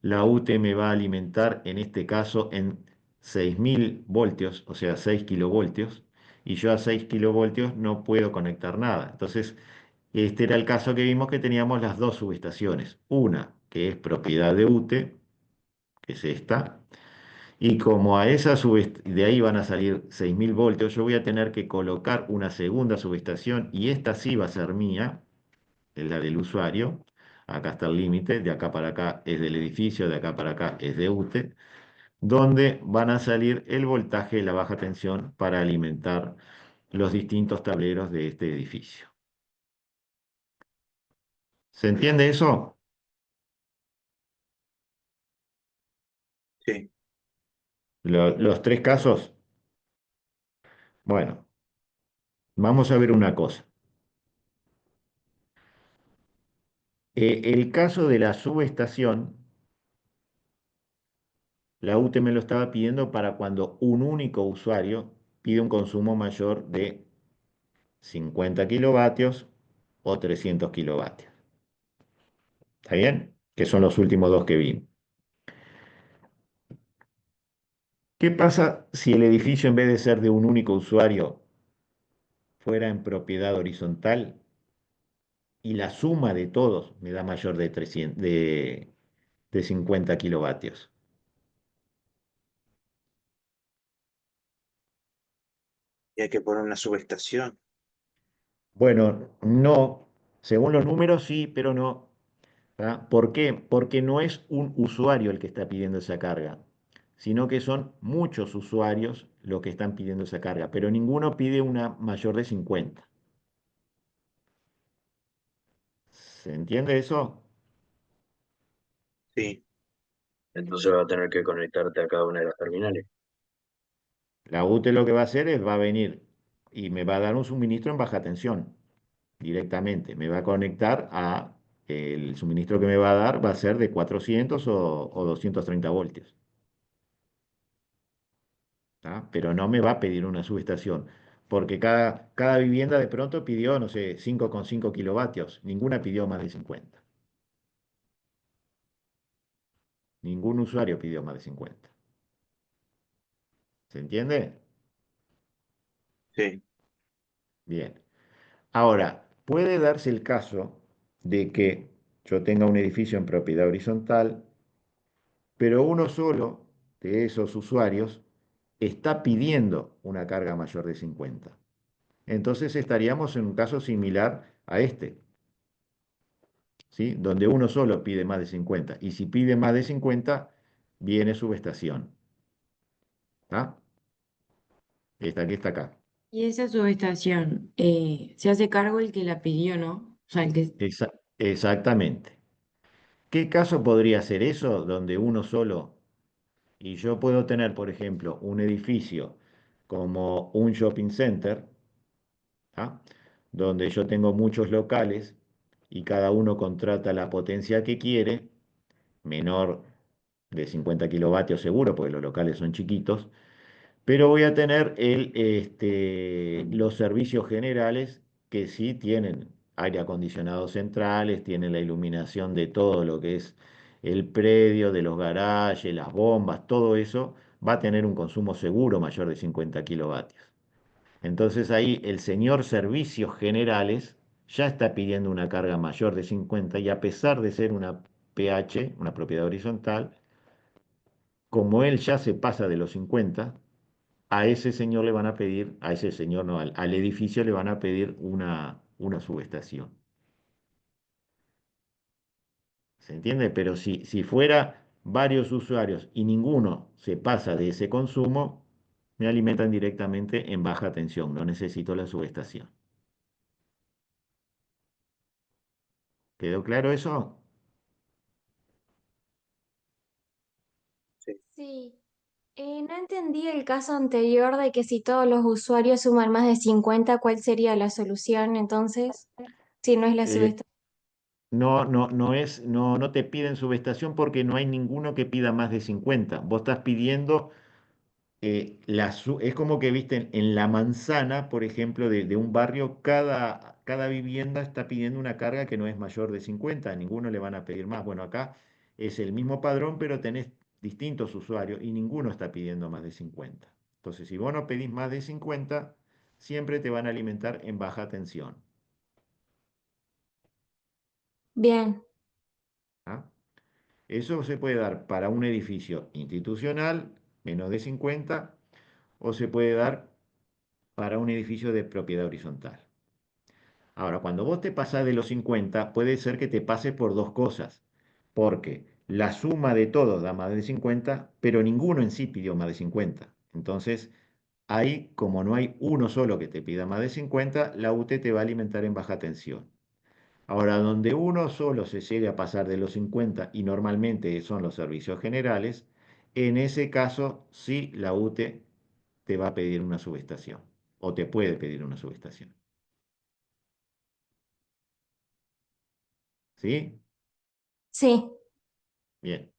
La UTE me va a alimentar, en este caso, en 6000 voltios, o sea, 6 kilovoltios, y yo a 6 kilovoltios no puedo conectar nada. Entonces, este era el caso que vimos que teníamos las dos subestaciones. Una que es propiedad de UTE, que es esta, y como a esa de ahí van a salir 6000 voltios, yo voy a tener que colocar una segunda subestación, y esta sí va a ser mía, es la del usuario. Acá está el límite, de acá para acá es del edificio, de acá para acá es de UTE, donde van a salir el voltaje y la baja tensión para alimentar los distintos tableros de este edificio. ¿Se entiende eso? Sí. Los tres casos. Bueno, vamos a ver una cosa. El caso de la subestación, la UTE me lo estaba pidiendo para cuando un único usuario pide un consumo mayor de 50 kilovatios o 300 kilovatios. ¿Está bien? Que son los últimos dos que vi. ¿Qué pasa si el edificio, en vez de ser de un único usuario, fuera en propiedad horizontal y la suma de todos me da mayor de 300, de 50 kilovatios? Y hay que poner una subestación. Bueno, no. Según los números sí, pero no. ¿Tá? ¿Por qué? Porque no es un usuario el que está pidiendo esa carga, sino que son muchos usuarios los que están pidiendo esa carga, pero ninguno pide una mayor de 50. ¿Se entiende eso? Sí. Entonces va a tener que conectarte a cada una de las terminales. La UTE lo que va a hacer es, va a venir y me va a dar un suministro en baja tensión directamente. Me va a conectar a, el suministro que me va a dar va a ser de 400 o 230 voltios. ¿Tá? Pero no me va a pedir una subestación, porque cada vivienda de pronto pidió, no sé, 5,5 kilovatios. Ninguna pidió más de 50. Ningún usuario pidió más de 50. ¿Se entiende? Sí. Bien. Ahora, puede darse el caso de que yo tenga un edificio en propiedad horizontal, pero uno solo de esos usuarios está pidiendo una carga mayor de 50. Entonces estaríamos en un caso similar a este, ¿sí? Donde uno solo pide más de 50. Y si pide más de 50, viene subestación. ¿Está? Esta que está acá. Y esa subestación, se hace cargo el que la pidió, ¿no? O sea, el que... Exactamente. ¿Qué caso podría ser eso donde uno solo, y yo puedo tener, por ejemplo, un edificio como un shopping center, ¿ah? Donde yo tengo muchos locales y cada uno contrata la potencia que quiere, menor de 50 kilovatios seguro, porque los locales son chiquitos, pero voy a tener los servicios generales que sí tienen aire acondicionado centrales, tiene la iluminación de todo lo que es el predio, de los garajes, las bombas, todo eso va a tener un consumo seguro mayor de 50 kilovatios. Entonces ahí el señor Servicios Generales ya está pidiendo una carga mayor de 50 y a pesar de ser una PH, una propiedad horizontal, como él ya se pasa de los 50, a ese señor le van a pedir, a ese señor no, al edificio le van a pedir una subestación. ¿Se entiende? Pero si fuera varios usuarios y ninguno se pasa de ese consumo, me alimentan directamente en baja tensión, no necesito la subestación. ¿Quedó claro eso? Sí, no entendí el caso anterior de que si todos los usuarios suman más de 50, ¿cuál sería la solución entonces? Si no es la Eh, subestación. no te piden subestación porque no hay ninguno que pida más de 50. Vos estás pidiendo, es como que, viste, en la manzana, por ejemplo, de un barrio, cada vivienda está pidiendo una carga que no es mayor de 50, a ninguno le van a pedir más. Bueno, acá es el mismo padrón, pero tenés distintos usuarios y ninguno está pidiendo más de 50. Entonces, si vos no pedís más de 50, siempre te van a alimentar en baja tensión. Bien, ¿Ah? Eso se puede dar para un edificio institucional, menos de 50, o se puede dar para un edificio de propiedad horizontal. Ahora, cuando vos te pasás de los 50, puede ser que te pase por dos cosas, porque la suma de todos da más de 50, pero ninguno en sí pidió más de 50. Entonces, ahí, como no hay uno solo que te pida más de 50, la UTE te va a alimentar en baja tensión. Ahora, donde uno solo se llegue a pasar de los 50 y normalmente son los servicios generales, en ese caso sí la UTE te va a pedir una subestación o te puede pedir una subestación. ¿Sí? sí. Bien.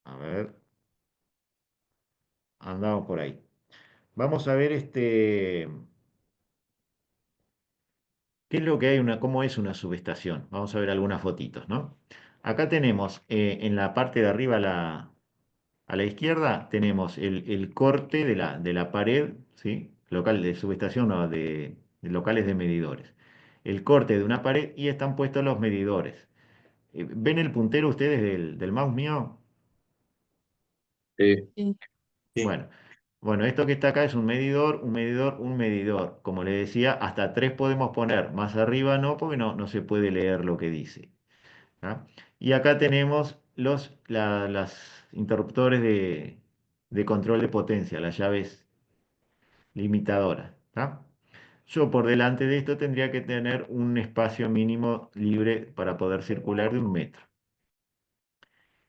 A ver, andamos por ahí. Vamos a ver qué es lo que hay, cómo es una subestación. Vamos a ver algunas fotitos, ¿no? Acá tenemos en la parte de arriba a la izquierda tenemos el corte de la pared, ¿sí? Local de subestación, no, de locales de medidores. El corte de una pared y están puestos los medidores. ¿Ven el puntero ustedes del mouse mío? Sí. Sí. Sí. Bueno, bueno, esto que está acá es un medidor, un medidor, un medidor. Como le decía, hasta tres podemos poner. Más arriba no, porque no se puede leer lo que dice. ¿Ah? Y acá tenemos las interruptores de control de potencia, las llaves limitadoras. ¿Ah? Yo por delante de esto tendría que tener un espacio mínimo libre para poder circular de 1 metro.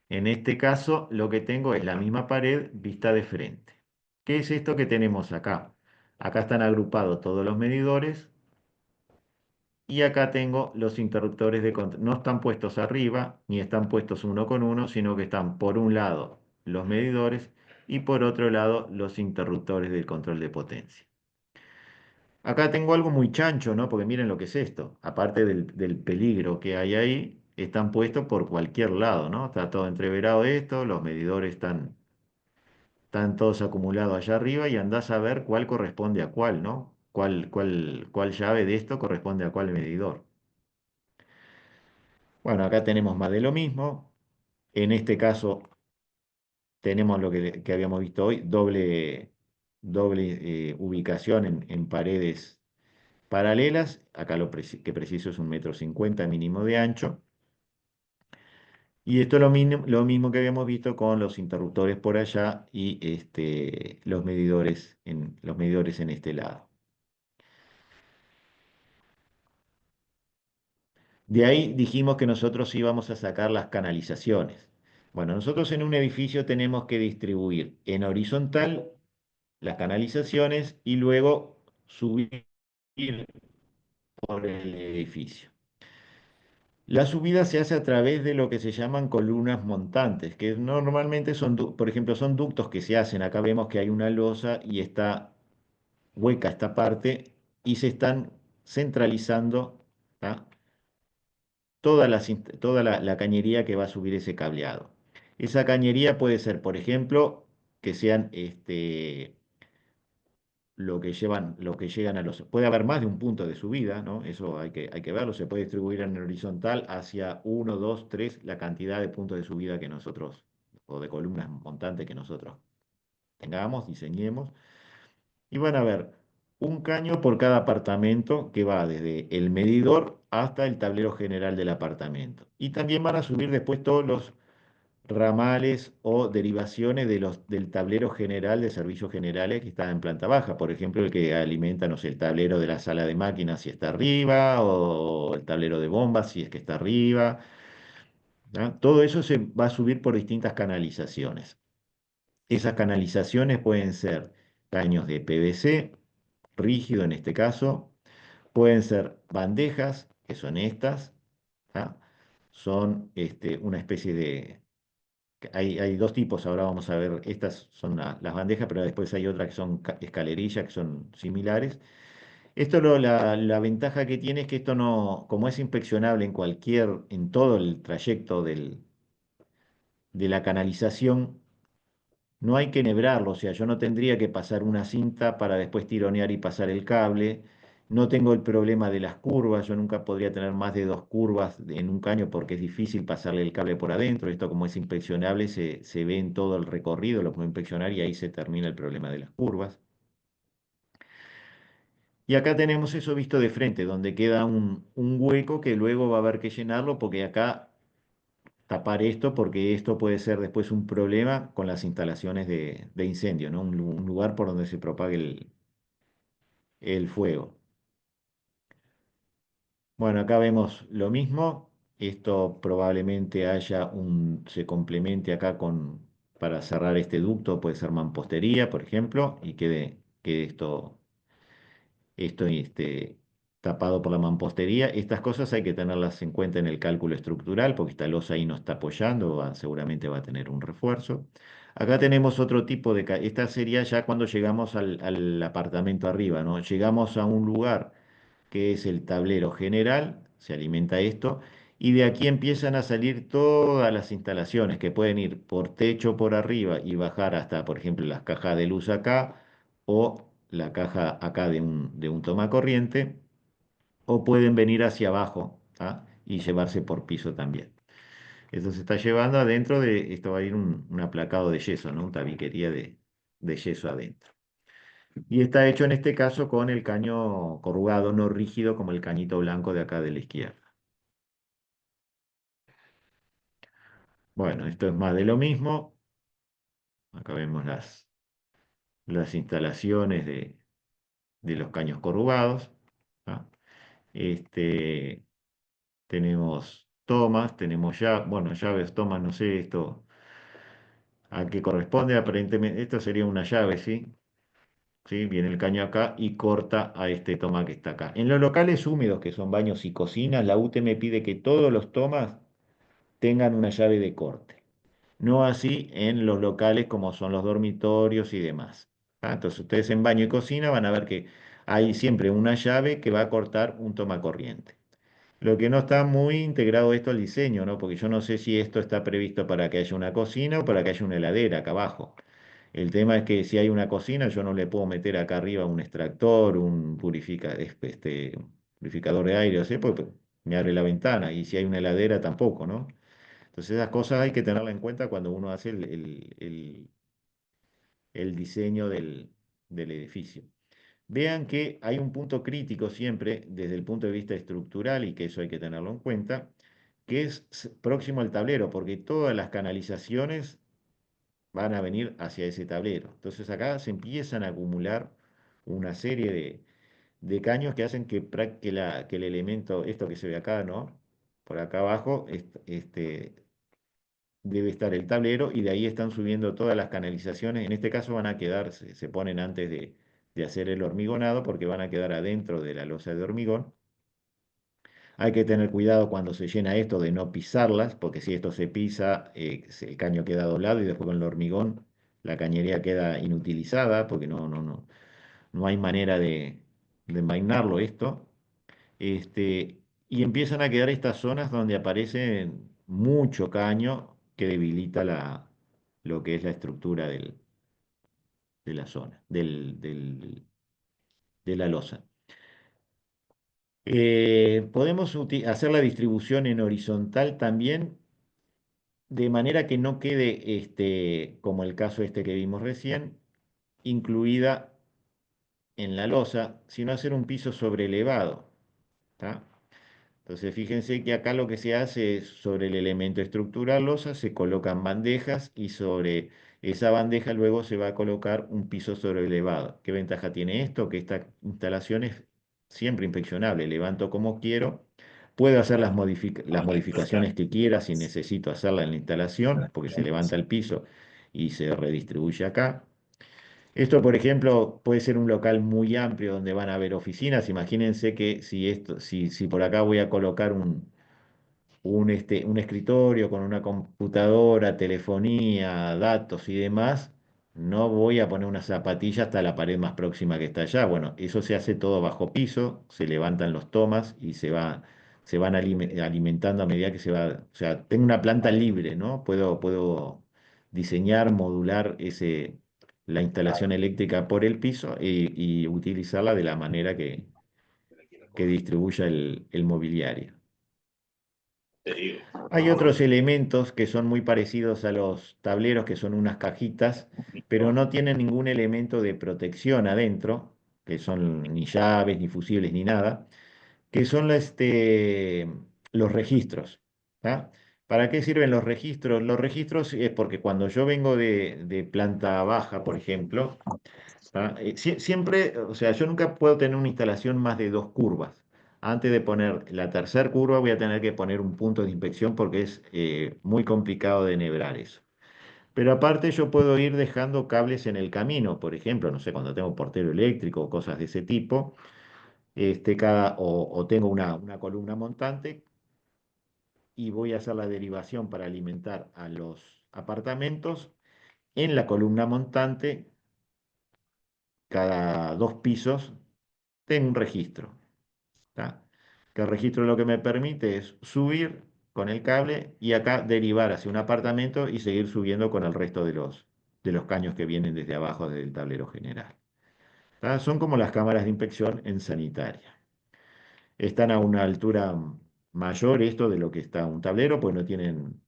En este caso, lo que tengo es la misma pared vista de frente. ¿Qué es esto que tenemos acá? Acá están agrupados todos los medidores y acá tengo los interruptores de control. No están puestos arriba ni están puestos uno con uno, sino que están por un lado los medidores y por otro lado los interruptores del control de potencia. Acá tengo algo muy chancho, ¿no? Porque miren lo que es esto. Aparte del peligro que hay ahí, están puestos por cualquier lado, ¿no? Está todo entreverado esto, los medidores están todos acumulados allá arriba y andás a ver cuál corresponde a cuál, ¿no? Cuál llave de esto corresponde a cuál medidor. Bueno, acá tenemos más de lo mismo. En este caso tenemos lo que habíamos visto hoy, doble ubicación en paredes paralelas. Acá que preciso es 1,50 m mínimo de ancho. Y esto es lo mismo que habíamos visto con los interruptores por allá y los medidores en este lado. De ahí dijimos que nosotros íbamos a sacar las canalizaciones. Bueno, nosotros en un edificio tenemos que distribuir en horizontal las canalizaciones y luego subir por el edificio. La subida se hace a través de lo que se llaman columnas montantes, que normalmente son, por ejemplo, son ductos que se hacen. Acá vemos que hay una losa y está hueca esta parte y se están centralizando, ¿tá? Toda la cañería que va a subir ese cableado. Esa cañería puede ser, por ejemplo, que sean lo que llegan a los. Puede haber más de un punto de subida, ¿no? Eso hay que verlo. Se puede distribuir en horizontal hacia uno, dos, tres, la cantidad de puntos de subida que nosotros, o de columnas montantes que nosotros tengamos, diseñemos. Y van a ver un caño por cada apartamento que va desde el medidor hasta el tablero general del apartamento. Y también van a subir después todos los ramales o derivaciones del tablero general de servicios generales que está en planta baja. Por ejemplo, el que alimenta, no sé, el tablero de la sala de máquinas si está arriba, o el tablero de bombas si es que está arriba. ¿Ya? Todo eso se va a subir por distintas canalizaciones. Esas canalizaciones pueden ser caños de PVC, rígido en este caso, pueden ser bandejas, que son estas, ¿tá? Son una especie de. Hay dos tipos, ahora vamos a ver, estas son las bandejas, pero después hay otras que son escalerillas, que son similares. Esto la ventaja que tiene es que esto no, como es inspeccionable en todo el trayecto de la canalización, no hay que enhebrarlo, o sea, yo no tendría que pasar una cinta para después tironear y pasar el cable. No tengo el problema de las curvas, yo nunca podría tener más de 2 curvas en un caño porque es difícil pasarle el cable por adentro. Esto como es inspeccionable se ve en todo el recorrido, lo puedo inspeccionar y ahí se termina el problema de las curvas. Y acá tenemos eso visto de frente, donde queda un hueco que luego va a haber que llenarlo porque acá tapar esto porque esto puede ser después un problema con las instalaciones de incendio, ¿no? Un lugar por donde se propague el fuego. Bueno, acá vemos lo mismo. Esto probablemente se complemente acá para cerrar este ducto, puede ser mampostería, por ejemplo, y quede esto tapado por la mampostería. Estas cosas hay que tenerlas en cuenta en el cálculo estructural, porque esta losa ahí no está apoyando, seguramente va a tener un refuerzo. Acá tenemos otro tipo esta sería ya cuando llegamos al apartamento arriba, ¿no? Llegamos a un lugar que es el tablero general, se alimenta esto, y de aquí empiezan a salir todas las instalaciones que pueden ir por techo por arriba y bajar hasta, por ejemplo, las cajas de luz acá, o la caja acá de un tomacorriente, o pueden venir hacia abajo, ¿tá? Y llevarse por piso también. Esto se está llevando adentro esto va a ir un aplacado de yeso, ¿no? Una tabiquería de yeso adentro. Y está hecho en este caso con el caño corrugado, no rígido como el cañito blanco de acá de la izquierda. Bueno, esto es más de lo mismo. Acá vemos las instalaciones de los caños corrugados, ¿tá? Tenemos tomas, tenemos bueno, llaves, tomas, no sé esto a qué corresponde, aparentemente esto sería una llave, ¿sí? ¿Sí? Viene el caño acá y corta a este toma que está acá. En los locales húmedos, que son baños y cocinas, la UTE me pide que todos los tomas tengan una llave de corte. No así en los locales como son los dormitorios y demás. Entonces ustedes en baño y cocina van a ver que hay siempre una llave que va a cortar un toma corriente. Lo que no está muy integrado esto al diseño, ¿no? Porque yo no sé si esto está previsto para que haya una cocina o para que haya una heladera acá abajo. El tema es que si hay una cocina, yo no le puedo meter acá arriba un extractor, un purificador de aire, o sea, pues me abre la ventana. Y si hay una heladera, tampoco, ¿no? Entonces esas cosas hay que tenerlas en cuenta cuando uno hace el diseño del edificio. Vean que hay un punto crítico siempre desde el punto de vista estructural y que eso hay que tenerlo en cuenta, que es próximo al tablero, porque todas las canalizaciones van a venir hacia ese tablero. Entonces acá se empiezan a acumular una serie de caños que hacen que el elemento, esto que se ve acá, ¿no? Por acá abajo, debe estar el tablero y de ahí están subiendo todas las canalizaciones. En este caso van a quedar, se ponen antes de hacer el hormigonado porque van a quedar adentro de la losa de hormigón. Hay que tener cuidado cuando se llena esto de no pisarlas, porque si esto se pisa, el caño queda doblado y después con el hormigón la cañería queda inutilizada porque no no hay manera de envainarlo esto. Y empiezan a quedar estas zonas donde aparece mucho caño que debilita lo que es la estructura de la zona, de la losa. Podemos hacer la distribución en horizontal también, de manera que no quede, como el caso este que vimos recién, incluida en la losa, sino hacer un piso sobrelevado. ¿Tá? Entonces, fíjense que acá lo que se hace es sobre el elemento estructural losa se colocan bandejas y sobre esa bandeja luego se va a colocar un piso sobrelevado. ¿Qué ventaja tiene esto? Que esta instalación es siempre inspeccionable. Levanto como quiero, puedo hacer las modificaciones que quiera si necesito hacerla en la instalación, porque se levanta el piso y se redistribuye acá. Esto, por ejemplo, puede ser un local muy amplio donde van a haber oficinas. Imagínense que si por acá voy a colocar un escritorio con una computadora, telefonía, datos y demás, no voy a poner una zapatilla hasta la pared más próxima que está allá. Bueno, eso se hace todo bajo piso, se levantan los tomas y se van alimentando a medida que se va. O sea, tengo una planta libre, ¿no? Puedo diseñar, modular la instalación eléctrica por el piso y utilizarla de la manera que distribuya el mobiliario. Hay otros elementos que son muy parecidos a los tableros, que son unas cajitas, pero no tienen ningún elemento de protección adentro, que son ni llaves, ni fusibles, ni nada, que son los registros. ¿Tá? ¿Para qué sirven los registros? Los registros es porque cuando yo vengo de planta baja, por ejemplo, siempre, o sea, yo nunca puedo tener una instalación más de 2 curvas. Antes de poner la tercera curva voy a tener que poner un punto de inspección porque es muy complicado de enhebrar eso. Pero aparte yo puedo ir dejando cables en el camino, por ejemplo, no sé, cuando tengo portero eléctrico o cosas de ese tipo, o tengo una columna montante y voy a hacer la derivación para alimentar a los apartamentos. En la columna montante, cada 2 pisos, tengo un registro. ¿Tá? Que el registro lo que me permite es subir con el cable y acá derivar hacia un apartamento y seguir subiendo con el resto de los caños que vienen desde abajo del tablero general. ¿Tá? Son como las cámaras de inspección en sanitaria. Están a una altura mayor esto de lo que está un tablero, pues no tienen,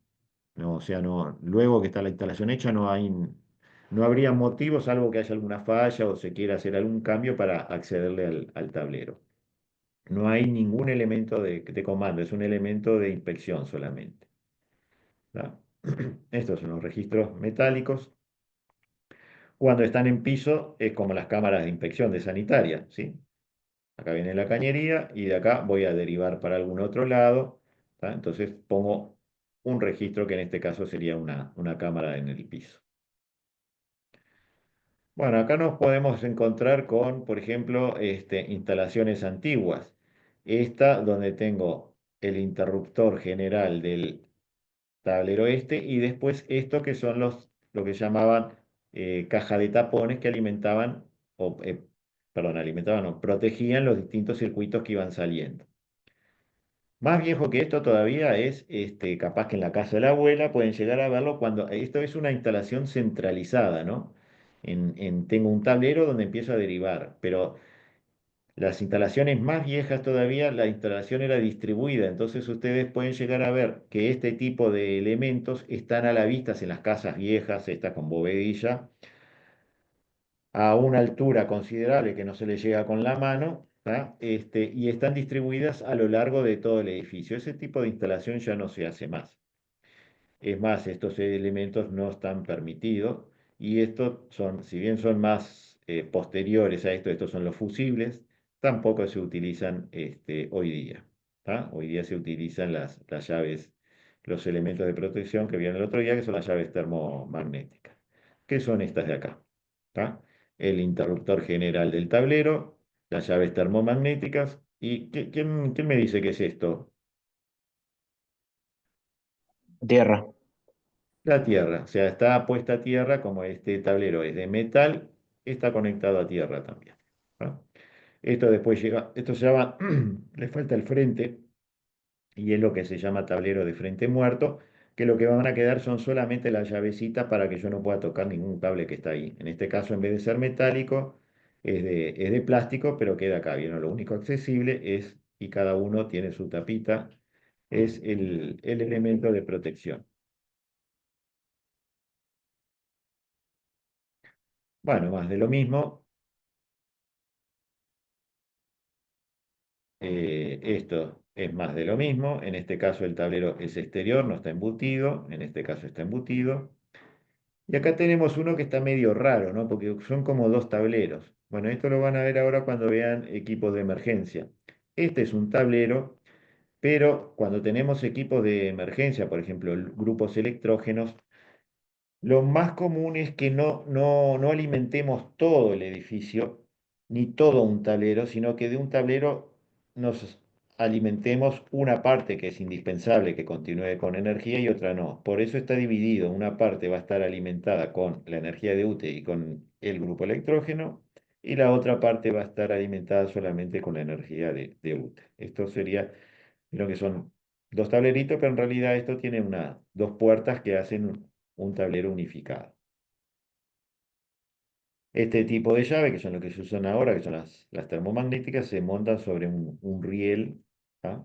no, o sea, no, luego que está la instalación hecha no habría motivo, salvo que haya alguna falla o se quiera hacer algún cambio para accederle al tablero. No hay ningún elemento de comando, es un elemento de inspección solamente. ¿Tá? Estos son los registros metálicos. Cuando están en piso es como las cámaras de inspección de sanitaria, ¿sí? Acá viene la cañería y de acá voy a derivar para algún otro lado. ¿Tá? Entonces pongo un registro que en este caso sería una cámara en el piso. Bueno, acá nos podemos encontrar con, por ejemplo, instalaciones antiguas. Esta donde tengo el interruptor general del tablero y después esto que son lo que llamaban caja de tapones que alimentaban, perdón, alimentaban, no, protegían los distintos circuitos que iban saliendo. Más viejo que esto todavía es, capaz que en la casa de la abuela pueden llegar a verlo cuando esto es una instalación centralizada, ¿no? Tengo un tablero donde empiezo a derivar, pero las instalaciones más viejas todavía, la instalación era distribuida, entonces ustedes pueden llegar a ver que este tipo de elementos están a la vista en las casas viejas, estas con bovedilla, a una altura considerable que no se les llega con la mano, ¿tá? Y están distribuidas a lo largo de todo el edificio. Ese tipo de instalación ya no se hace más. Es más, estos elementos no están permitidos y estos son, si bien son más posteriores a esto, estos son los fusibles, tampoco se utilizan hoy día. ¿Tá? Hoy día se utilizan las llaves, los elementos de protección que vieron el otro día, que son las llaves termomagnéticas, que son estas de acá. ¿Tá? El interruptor general del tablero, las llaves termomagnéticas. ¿Y quién me dice qué es esto? Tierra. La tierra, o sea, está puesta a tierra como este tablero es de metal, está conectado a tierra también. ¿Ah? Esto después llega, esto se llama, le falta el frente, y es lo que se llama tablero de frente muerto, que lo que van a quedar son solamente las llavecitas para que yo no pueda tocar ningún cable que está ahí. En este caso, en vez de ser metálico, es de plástico, pero queda acá. ¿Vieron? Lo único accesible es, y cada uno tiene su tapita, es el elemento de protección. Bueno, más de lo mismo. Esto es más de lo mismo. En este caso el tablero es exterior, no está embutido. En este caso está embutido. Y acá tenemos uno que está medio raro, ¿no? Porque son como dos tableros. Bueno, esto lo van a ver ahora cuando vean equipos de emergencia. Este es un tablero, pero cuando tenemos equipos de emergencia, por ejemplo, grupos electrógenos, lo más común es que no alimentemos todo el edificio, ni todo un tablero, sino que de un tablero nos alimentemos una parte que es indispensable que continúe con energía y otra no. Por eso está dividido. Una parte va a estar alimentada con la energía de UTE y con el grupo electrógeno, y la otra parte va a estar alimentada solamente con la energía de UTE. Esto sería, creo que son dos tableritos, pero en realidad esto tiene dos puertas que hacen un tablero unificado. Este tipo de llave, que son los que se usan ahora, que son las termomagnéticas, se montan sobre un riel, ¿tá?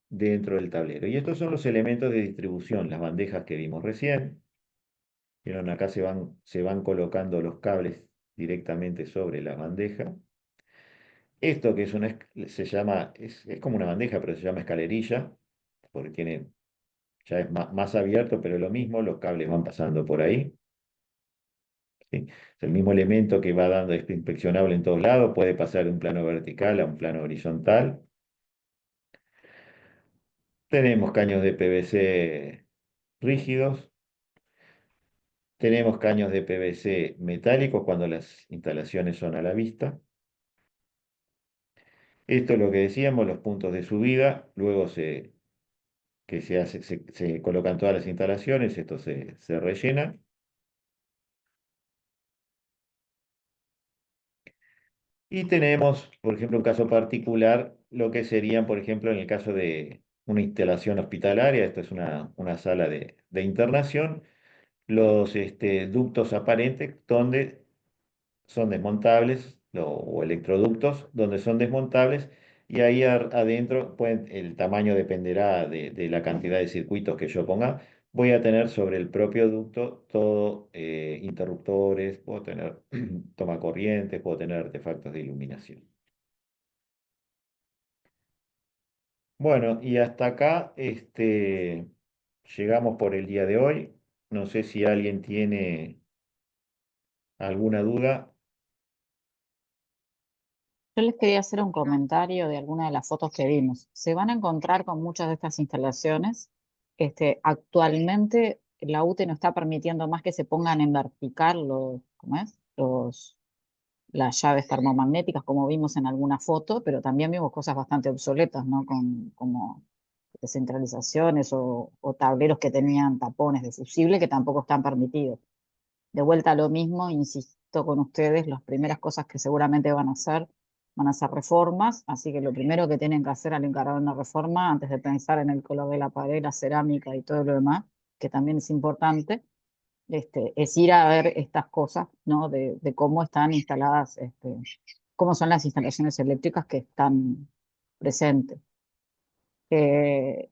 Dentro del tablero. Y estos son los elementos de distribución, las bandejas que vimos recién. Vieron, acá se van colocando los cables directamente sobre la bandeja. Esto que es se llama, es como una bandeja, pero se llama escalerilla, porque ya es más abierto, pero es lo mismo, los cables van pasando por ahí. ¿Sí? Es el mismo elemento que va dando, es inspeccionable en todos lados, puede pasar de un plano vertical a un plano horizontal. Tenemos caños de PVC rígidos, tenemos caños de PVC metálicos cuando las instalaciones son a la vista. Esto es lo que decíamos, los puntos de subida, luego se colocan todas las instalaciones, esto se rellena. Y tenemos, por ejemplo, un caso particular, lo que serían, por ejemplo, en el caso de una instalación hospitalaria, esto es una sala de internación, los ductos aparentes donde son desmontables, o electroductos donde son desmontables, y ahí adentro, el tamaño dependerá de la cantidad de circuitos que yo ponga. Voy a tener sobre el propio ducto todo interruptores, puedo tener toma corriente, puedo tener artefactos de iluminación. Bueno, y hasta acá llegamos por el día de hoy. No sé si alguien tiene alguna duda. Yo les quería hacer un comentario de alguna de las fotos que vimos. Se van a encontrar con muchas de estas instalaciones. Actualmente la UTE no está permitiendo más que se pongan en vertical ¿cómo es? Las llaves termomagnéticas, como vimos en alguna foto, pero también vimos cosas bastante obsoletas, ¿no? Como descentralizaciones o tableros que tenían tapones de fusible que tampoco están permitidos. De vuelta a lo mismo, insisto con ustedes, las primeras cosas que seguramente van a hacer reformas, así que lo primero que tienen que hacer al encargar una reforma, antes de pensar en el color de la pared, la cerámica y todo lo demás, que también es importante, es ir a ver estas cosas, ¿no? De cómo están instaladas, cómo son las instalaciones eléctricas que están presentes.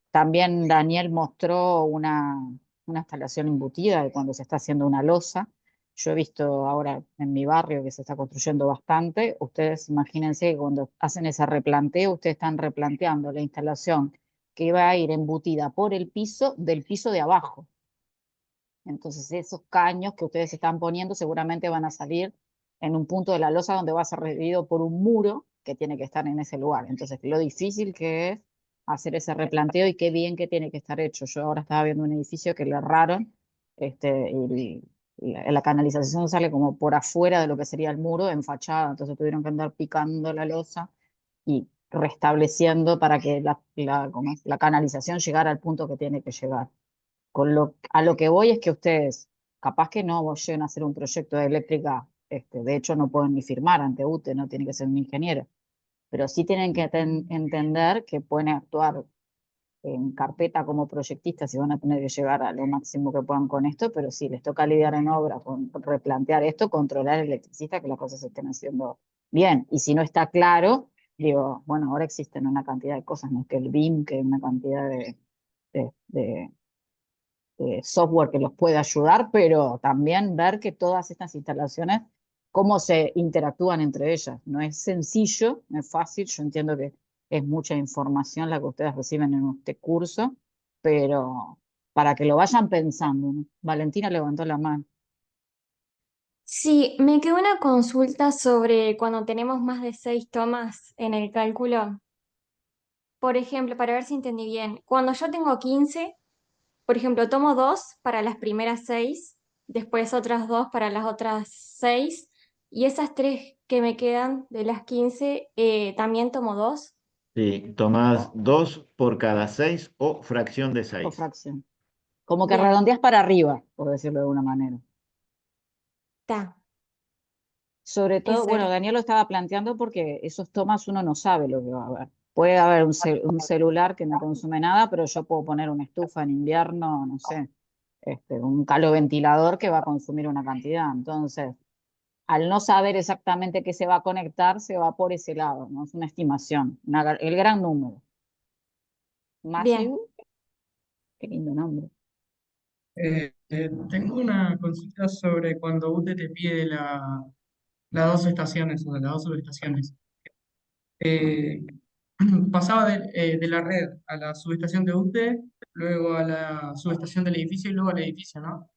También Daniel mostró una instalación embutida de cuando se está haciendo una losa. Yo he visto ahora en mi barrio que se está construyendo bastante. Ustedes imagínense que cuando hacen ese replanteo, ustedes están replanteando la instalación que va a ir embutida por el piso del piso de abajo. Entonces esos caños que ustedes están poniendo seguramente van a salir en un punto de la losa donde va a ser recibido por un muro que tiene que estar en ese lugar. Entonces lo difícil que es hacer ese replanteo y qué bien que tiene que estar hecho. Yo ahora estaba viendo un edificio que lo erraron y la canalización sale como por afuera de lo que sería el muro en fachada, entonces tuvieron que andar picando la losa y restableciendo para que la canalización llegara al punto que tiene que llegar. A lo que voy es que ustedes, capaz que no lleguen a hacer un proyecto de eléctrica De hecho, no pueden ni firmar ante UTE, no tiene que ser un ingeniero. Pero sí tienen que entender que pueden actuar en carpeta como proyectistas y van a tener que llegar a lo máximo que puedan con esto, pero sí, les toca lidiar en obra con replantear esto, controlar al electricista, que las cosas se estén haciendo bien. Y si no está claro, digo, bueno, ahora existen una cantidad de cosas, no es que el BIM, que una cantidad de software que los puede ayudar, pero también ver que todas estas instalaciones, cómo se interactúan entre ellas. No es sencillo, no es fácil, yo entiendo que es mucha información la que ustedes reciben en este curso, pero para que lo vayan pensando, ¿no? Valentina levantó la mano. Sí, me quedó una consulta sobre cuando tenemos más de 6 tomas en el cálculo. Por ejemplo, para ver si entendí bien, cuando yo tengo 15, por ejemplo, tomo 2 para las primeras 6, después otras 2 para las otras 6, y esas 3 que me quedan de las 15, también tomo 2. Sí, tomás 2 por cada 6 o fracción de O 6. fracción. Como que Bien, redondeas para arriba, por decirlo de alguna manera. está. Sobre todo, Ese bueno, era. Daniel lo estaba planteando porque esos tomas uno no sabe lo que va a haber. Puede haber un celular que no consume nada, pero yo puedo poner una estufa en invierno, no sé, un caloventilador que va a consumir una cantidad. Entonces, al no saber exactamente qué se va a conectar, se va por ese lado, ¿no? Es una estimación, el gran número. Bien. Matthew, qué lindo nombre. Tengo una consulta sobre cuando UTE te pide las dos estaciones, o sea, las dos subestaciones. Eh, Pasaba de la red a la subestación de UTE, luego a la subestación del edificio y luego al edificio, ¿no?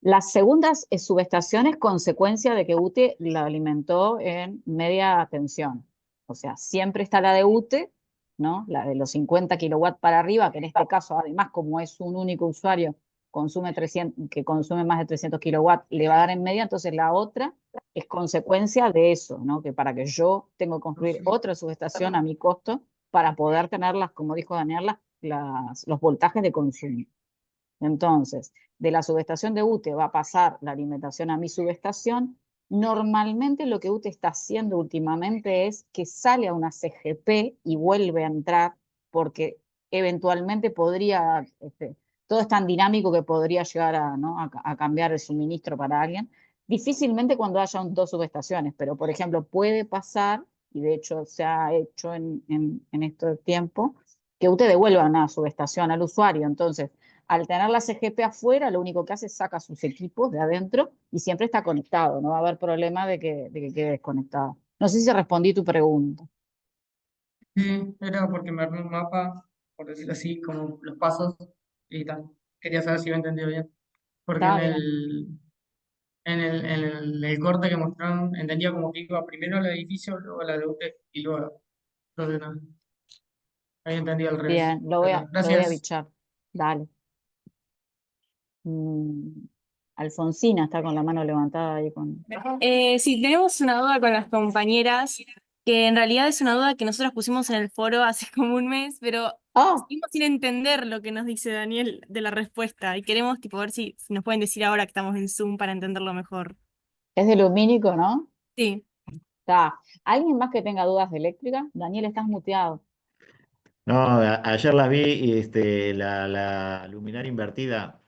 Las segundas subestaciones, consecuencia de que UTE la alimentó en media tensión. O sea, siempre está la de UTE, ¿no? La de los 50 kilowatts para arriba, que en este caso, además, como es un único usuario que consume más de 300 kilowatts, le va a dar en media, entonces la otra es consecuencia de eso, ¿no? Que para que yo tengo que construir otra subestación a mi costo para poder tenerlas, como dijo Daniel, los voltajes de consumo. Entonces, de la subestación de UTE va a pasar la alimentación a mi subestación. Normalmente lo que UTE está haciendo últimamente es que sale a una CGP y vuelve a entrar porque eventualmente podría, todo es tan dinámico que podría llegar a, ¿no? a cambiar el suministro para alguien. Difícilmente cuando haya dos subestaciones, pero por ejemplo puede pasar, y de hecho se ha hecho en este tiempo, que UTE devuelva una subestación al usuario. Entonces, al tener la CGP afuera, lo único que hace es saca sus equipos de adentro y siempre está conectado, no va a haber problema de que quede desconectado. No sé si respondí tu pregunta. Sí, era porque me armé un mapa, por decirlo así, como los pasos y tal. Quería saber si lo he entendido bien. Porque Está bien. el corte que mostraron entendía como que iba primero al edificio, luego a la de UTE y luego. Entonces, no, ahí entendí al revés. Bien, lo voy Pero, a, lo voy a gracias. bichar. Dale. Mm, Alfonsina está con la mano levantada ahí con. Sí, tenemos una duda con las compañeras, que en realidad es una duda que nosotros pusimos en el foro hace como un mes, pero ¡Oh! seguimos sin entender lo que nos dice Daniel de la respuesta y queremos tipo ver si nos pueden decir ahora que estamos en Zoom para entenderlo mejor. Es de lumínico, ¿no? Sí. Está. ¿Alguien más que tenga dudas de eléctrica? Daniel, estás muteado. No, ayer las vi y la luminaria invertida.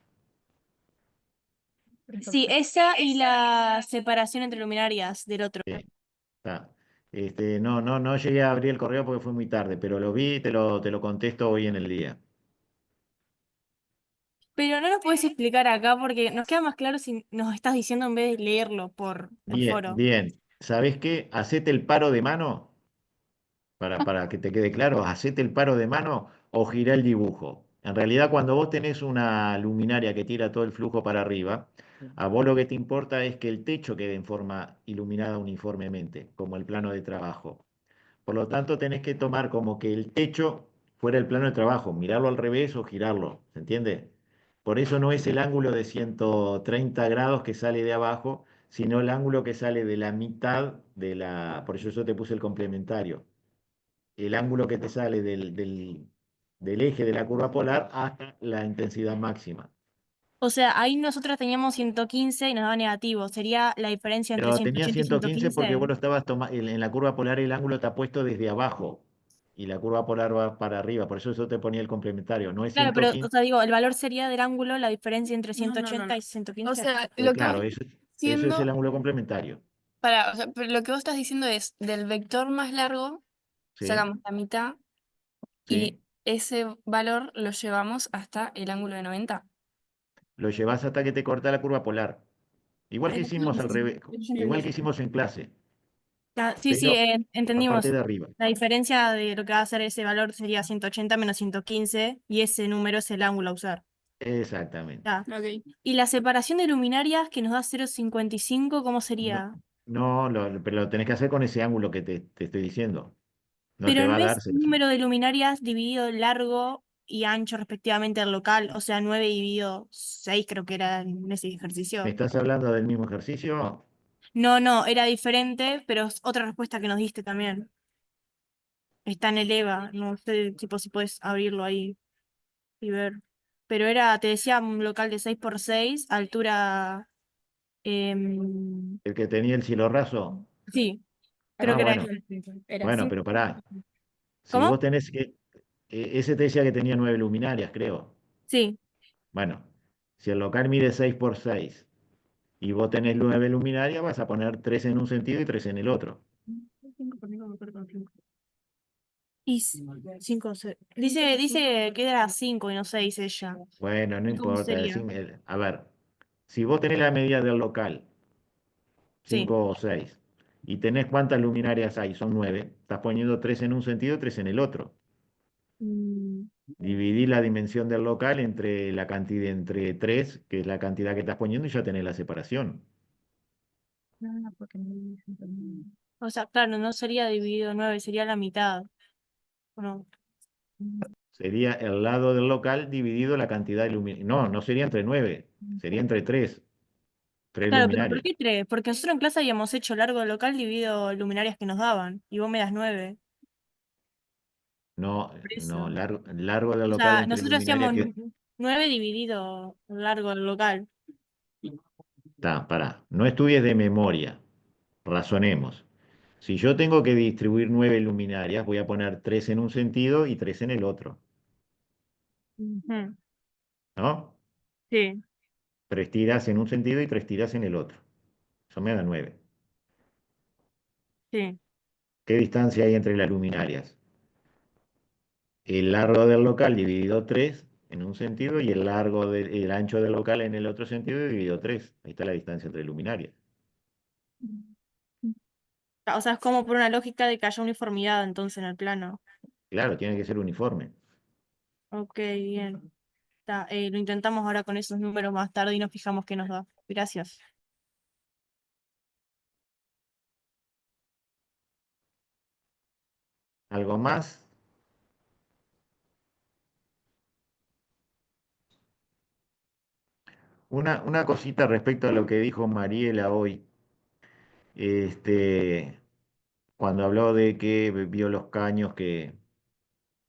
Sí, esa y la separación entre luminarias del otro. Sí, está. No llegué a abrir el correo porque fue muy tarde, pero lo vi y te lo contesto hoy en el día. Pero no nos puedes explicar acá porque nos queda más claro si nos estás diciendo en vez de leerlo por Bien, foro. bien. ¿Sabés qué? Hacete el paro de mano, para que te quede claro, hacete el paro de mano o girá el dibujo. En realidad, cuando vos tenés una luminaria que tira todo el flujo para arriba, a vos lo que te importa es que el techo quede en forma iluminada uniformemente, como el plano de trabajo. Por lo tanto, tenés que tomar como que el techo fuera el plano de trabajo, mirarlo al revés o girarlo, ¿se entiende? Por eso no es el ángulo de 130 grados que sale de abajo, sino el ángulo que sale de la mitad por eso yo te puse el complementario. El ángulo que te sale del eje de la curva polar hasta la intensidad máxima. O sea, ahí nosotros teníamos 115 y nos daba negativo. Sería la diferencia entre Pero tenía 180 y 115 porque 115. vos lo estabas en la curva polar el ángulo está puesto desde abajo y la curva polar va para arriba, por eso te ponía el complementario, no es Claro, pero, o 115. sea, digo, el valor sería del ángulo, la diferencia entre No, no, 180 no. y 115. O sea, lo que vos Claro, estás eso es el diciendo, ángulo complementario. o sea, pero lo que vos estás diciendo es del vector más largo, ¿Sí? sacamos la mitad y ¿Sí? ese valor lo llevamos hasta el ángulo de 90. Lo llevas hasta que te corta la curva polar. Igual que No, hicimos al revés, yo entendí igual que eso. hicimos en clase, Sí, sí, pero la parte entendimos. de arriba. La diferencia de lo que va a hacer ese valor sería 180 menos 115 y ese número es el ángulo a usar. Exactamente. Ya. Ok. Y la separación de luminarias que nos da 0,55, ¿cómo No, sería? no, pero lo tenés que hacer con ese ángulo que te estoy diciendo. No te Pero va a no dar es número de luminarias dividido en largo y ancho respectivamente al local, o sea, 9 dividido 6 creo que era en ese ¿Me ejercicio. estás hablando del mismo ejercicio? No, no, era diferente, pero es otra respuesta que nos diste también. Está en el EVA, no sé tipo si puedes abrirlo ahí y ver. Pero era, te decía, un local de 6 por 6 altura, El que tenía el cielo raso. sí, creo Ah, que era bueno, ese. Era bueno, así. pero pará. Si ¿Cómo? vos tenés que. Ese te decía que tenía 9 luminarias, creo. Sí. Bueno, si el local mide 6 por 6 y vos tenés 9 luminarias, vas a poner 3 en un sentido y 3 en el otro. Y 5, dice que era 5 y no 6 ella. Bueno, no ¿Y cómo importa. sería? A ver, si vos tenés la medida del local, Sí. 5 o 6 y tenés cuántas luminarias hay, son 9, estás poniendo 3 en un sentido y 3 en el otro. Mm, Dividí la dimensión del local entre la cantidad, entre 3, que es la cantidad que estás poniendo, y ya tenés la separación. O sea, claro, no sería dividido en 9, sería la mitad. ¿O no? Sería el lado del local dividido la cantidad de luminarias. No, no sería entre 9, sería entre 3, 3 Claro, pero ¿por luminarias. qué 3? Porque nosotros en clase habíamos hecho largo local dividido luminarias que nos daban, y vos me das 9. No, Por no, eso. largo del O local sea, entre nosotros luminarias hacíamos que. 9 dividido largo del local. Está, pará, no estudies de memoria, razonemos. Si yo tengo que distribuir 9 luminarias, voy a poner 3 en un sentido y 3 en el otro, Ujú. ¿no? Sí, 3 tiras en un sentido y 3 tiras en el otro. Eso me da 9. sí, ¿Qué distancia hay entre las luminarias? El largo del local dividido 3 en un sentido y el ancho del local en el otro sentido dividido 3. Ahí está la distancia entre luminarias. o sea, es como por una lógica de que haya uniformidad entonces en el plano. Claro, tiene que ser uniforme. Ok, bien. Lo intentamos ahora con esos números más tarde y nos fijamos qué nos da. Gracias. ¿Algo más? Una cosita respecto a lo que dijo Mariela hoy, este, cuando habló de que vio los caños que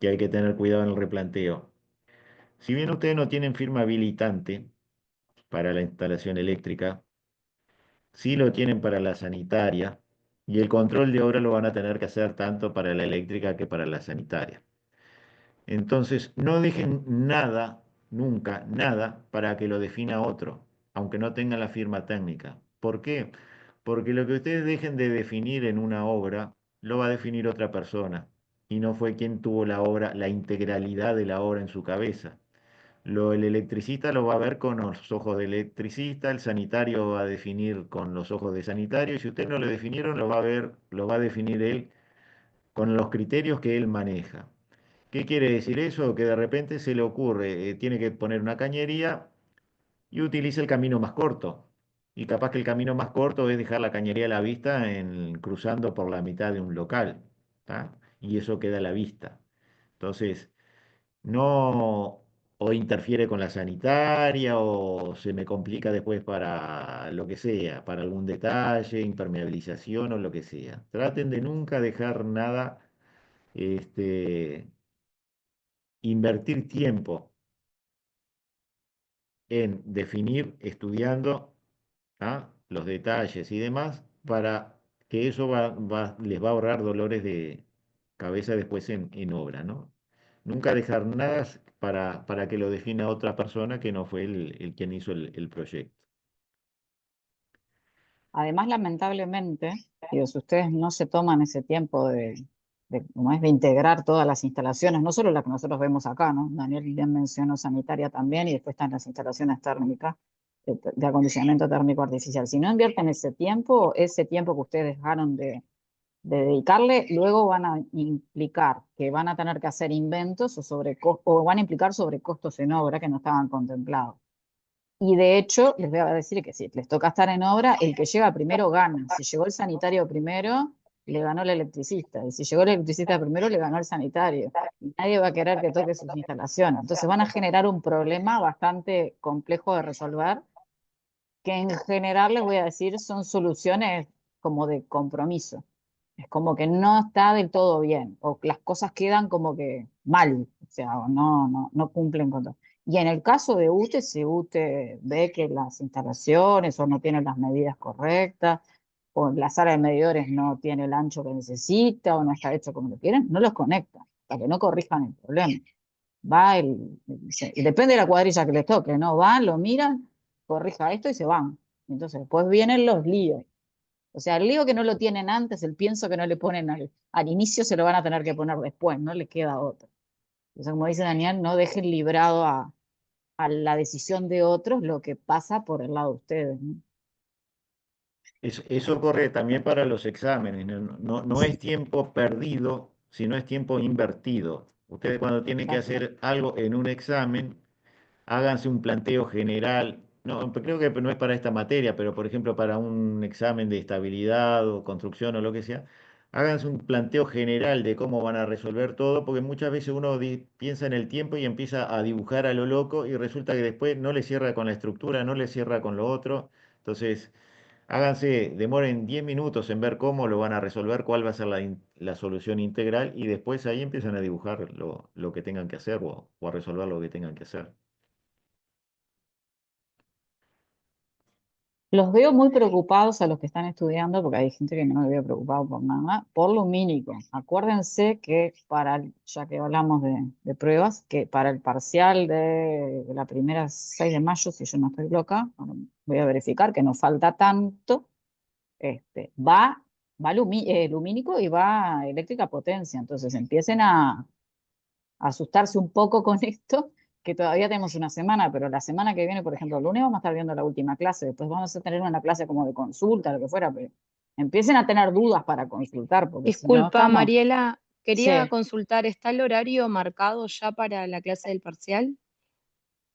hay que tener cuidado en el replanteo. Si bien ustedes no tienen firma habilitante para la instalación eléctrica, sí lo tienen para la sanitaria y el control de obra lo van a tener que hacer tanto para la eléctrica que para la sanitaria. Entonces, no dejen nada, nunca, nada, para que lo defina otro, aunque no tengan la firma técnica. ¿Por qué? Porque lo que ustedes dejen de definir en una obra, lo va a definir otra persona. Y no fue quien tuvo la obra, la integralidad de la obra en su cabeza. El electricista lo va a ver con los ojos de electricista, el sanitario va a definir con los ojos de sanitario, y si ustedes no lo definieron, lo va a ver, lo va a definir él con los criterios que él maneja. ¿Qué quiere decir eso? Que de repente se le ocurre, tiene que poner una cañería y utiliza el camino más corto. Y capaz que el camino más corto es dejar la cañería a la vista cruzando por la mitad de un local, ¿tá? Y eso queda a la vista. Entonces, no, o interfiere con la sanitaria, o se me complica después para lo que sea, para algún detalle, impermeabilización o lo que sea. Traten de nunca dejar nada, este, invertir tiempo en definir, estudiando los detalles y demás, para que eso les va a ahorrar dolores de cabeza después en obra, ¿no? Nunca dejar nada para que lo defina otra persona que no fue el quien hizo el proyecto. Además, lamentablemente, digo, si ustedes no se toman ese tiempo como es de integrar todas las instalaciones, no solo las que nosotros vemos acá, ¿no? Daniel bien mencionó sanitaria también, y después están las instalaciones térmicas de acondicionamiento térmico artificial. Si no invierten ese tiempo que ustedes dejaron de dedicarle, luego van a implicar que van a tener que hacer inventos o van a implicar sobrecostos en obra que no estaban contemplados. Y de hecho, les voy a decir que si les toca estar en obra, el que llega primero gana. Si llegó el sanitario primero, le ganó el electricista. Y si llegó el electricista primero, le ganó el sanitario. Y nadie va a querer que toque sus instalaciones. Entonces van a generar un problema bastante complejo de resolver, que en general les voy a decir son soluciones como de compromiso. Es como que no está del todo bien, o las cosas quedan como que mal, o sea, o no cumplen con todo. Y en el caso de UTE, si UTE ve que las instalaciones o no tienen las medidas correctas, o la sala de medidores no tiene el ancho que necesita, o no está hecho como lo quieren, no los conecta, para que no corrijan el problema. Va y depende de la cuadrilla que les toque, ¿no? Van, lo miran, corrija esto y se van. Entonces, después vienen los líos. O sea, el lío que no lo tienen antes, el pienso que no le ponen al inicio, se lo van a tener que poner después, no le queda otro. Entonces, como dice Daniel, no dejen librado a la decisión de otros lo que pasa por el lado de ustedes, ¿no? Eso corre también para los exámenes, no es tiempo perdido, sino es tiempo invertido. Ustedes cuando tienen que hacer algo en un examen, háganse un planteo general. No, creo que no es para esta materia, pero por ejemplo para un examen de estabilidad o construcción o lo que sea, háganse un planteo general de cómo van a resolver todo, porque muchas veces uno piensa en el tiempo y empieza a dibujar a lo loco y resulta que después no le cierra con la estructura, no le cierra con lo otro. Entonces, demoren 10 minutos en ver cómo lo van a resolver, cuál va a ser la solución integral y después ahí empiezan a dibujar lo que tengan que hacer o a resolver lo que tengan que hacer. Los veo muy preocupados a los que están estudiando, porque hay gente que no me veo preocupado por nada, por lumínico. Acuérdense que ya que hablamos de pruebas, que para el parcial de la primera 6 de mayo, si yo no estoy loca, voy a verificar que no falta tanto, va lumínico y va eléctrica potencia. Entonces empiecen a asustarse un poco con esto, que todavía tenemos una semana, pero la semana que viene, por ejemplo, el lunes vamos a estar viendo la última clase, después vamos a tener una clase como de consulta, lo que fuera, pero empiecen a tener dudas para consultar, porque si no Disculpa, estamos... Mariela, quería Sí. consultar, ¿está el horario marcado ya para la clase del parcial?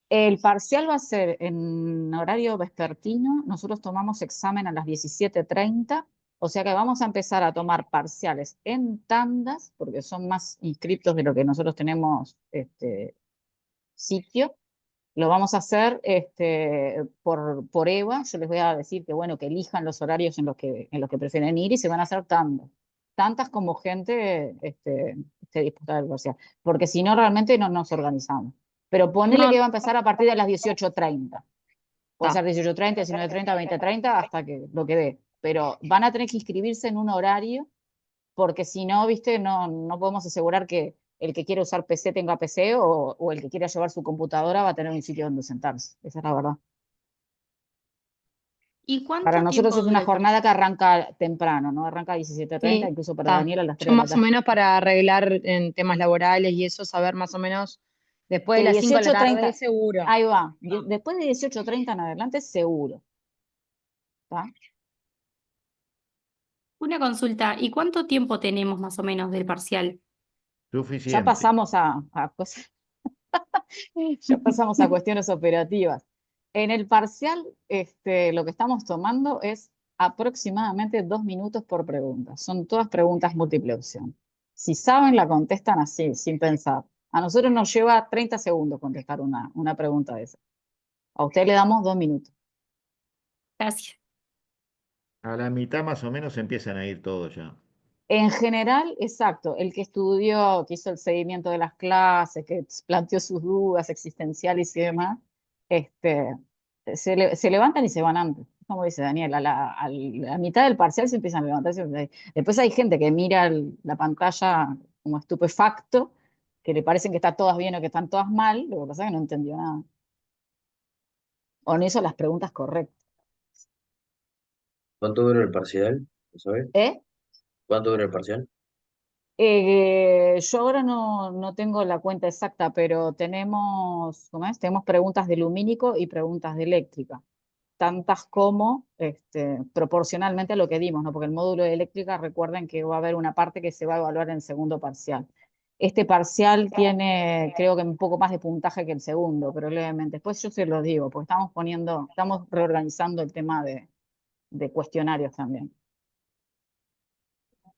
El parcial va a ser en horario vespertino, nosotros tomamos examen a las 17:30, o sea que vamos a empezar a tomar parciales en tandas, porque son más inscriptos de lo que nosotros tenemos sitio. Lo vamos a hacer por EVA. Yo les voy a decir que, bueno, que elijan los horarios en los que prefieren ir y se van a hacer tantas como gente esté dispuesta al parcial. Porque si no, realmente no nos organizamos. Pero ponele No. que va a empezar a partir de las 18:30. Puede ser 18:30, 19:30, 20:30, hasta que lo que dé. Pero van a tener que inscribirse en un horario, porque si no, viste, no podemos asegurar que el que quiere usar PC tenga PC o el que quiera llevar su computadora va a tener un sitio donde sentarse. Esa es la verdad. ¿Y cuánto Para nosotros tiempo es una dura el jornada que arranca temprano, ¿no? Arranca a 17:30, Sí, incluso para está. Daniel a las 3 Yo de la más o tarde. menos para arreglar en temas laborales y eso, saber más o menos después de De las 5 de la tarde, 18:30, seguro. ahí va. Después de 18:30 en adelante, seguro. ¿Está? Una consulta, ¿y cuánto tiempo tenemos más o menos del parcial? Ya Suficiente. pasamos a cosas. Ya pasamos a cuestiones operativas. En el parcial, lo que estamos tomando es aproximadamente 2 minutos por pregunta. Son todas preguntas múltiple opción. Si saben, la contestan así, sin pensar. A nosotros nos lleva 30 segundos contestar una pregunta de esa. A usted le damos 2 minutos. Gracias. A la mitad más o menos empiezan a ir todos ya. En general, exacto, el que estudió, que hizo el seguimiento de las clases, que planteó sus dudas existenciales y demás, se levantan y se van antes. Como dice Daniel, a la mitad del parcial se empiezan a levantar. Después hay gente que mira la pantalla como estupefacto, que le parecen que está todas bien o que están todas mal, lo que pasa es que no entendió nada. O no hizo las preguntas correctas. ¿Cuánto dura el parcial? ¿Lo sabes? ¿Eh? ¿Cuánto dura el parcial? Yo ahora no tengo la cuenta exacta, pero tenemos, ¿cómo es? Tenemos preguntas de lumínico y preguntas de eléctrica, tantas como proporcionalmente a lo que dimos, ¿no? Porque el módulo de eléctrica, recuerden que va a haber una parte que se va a evaluar en el segundo parcial. Este parcial tiene, creo que un poco más de puntaje que el segundo, pero levemente. Después yo se lo digo, porque estamos reorganizando el tema de cuestionarios también.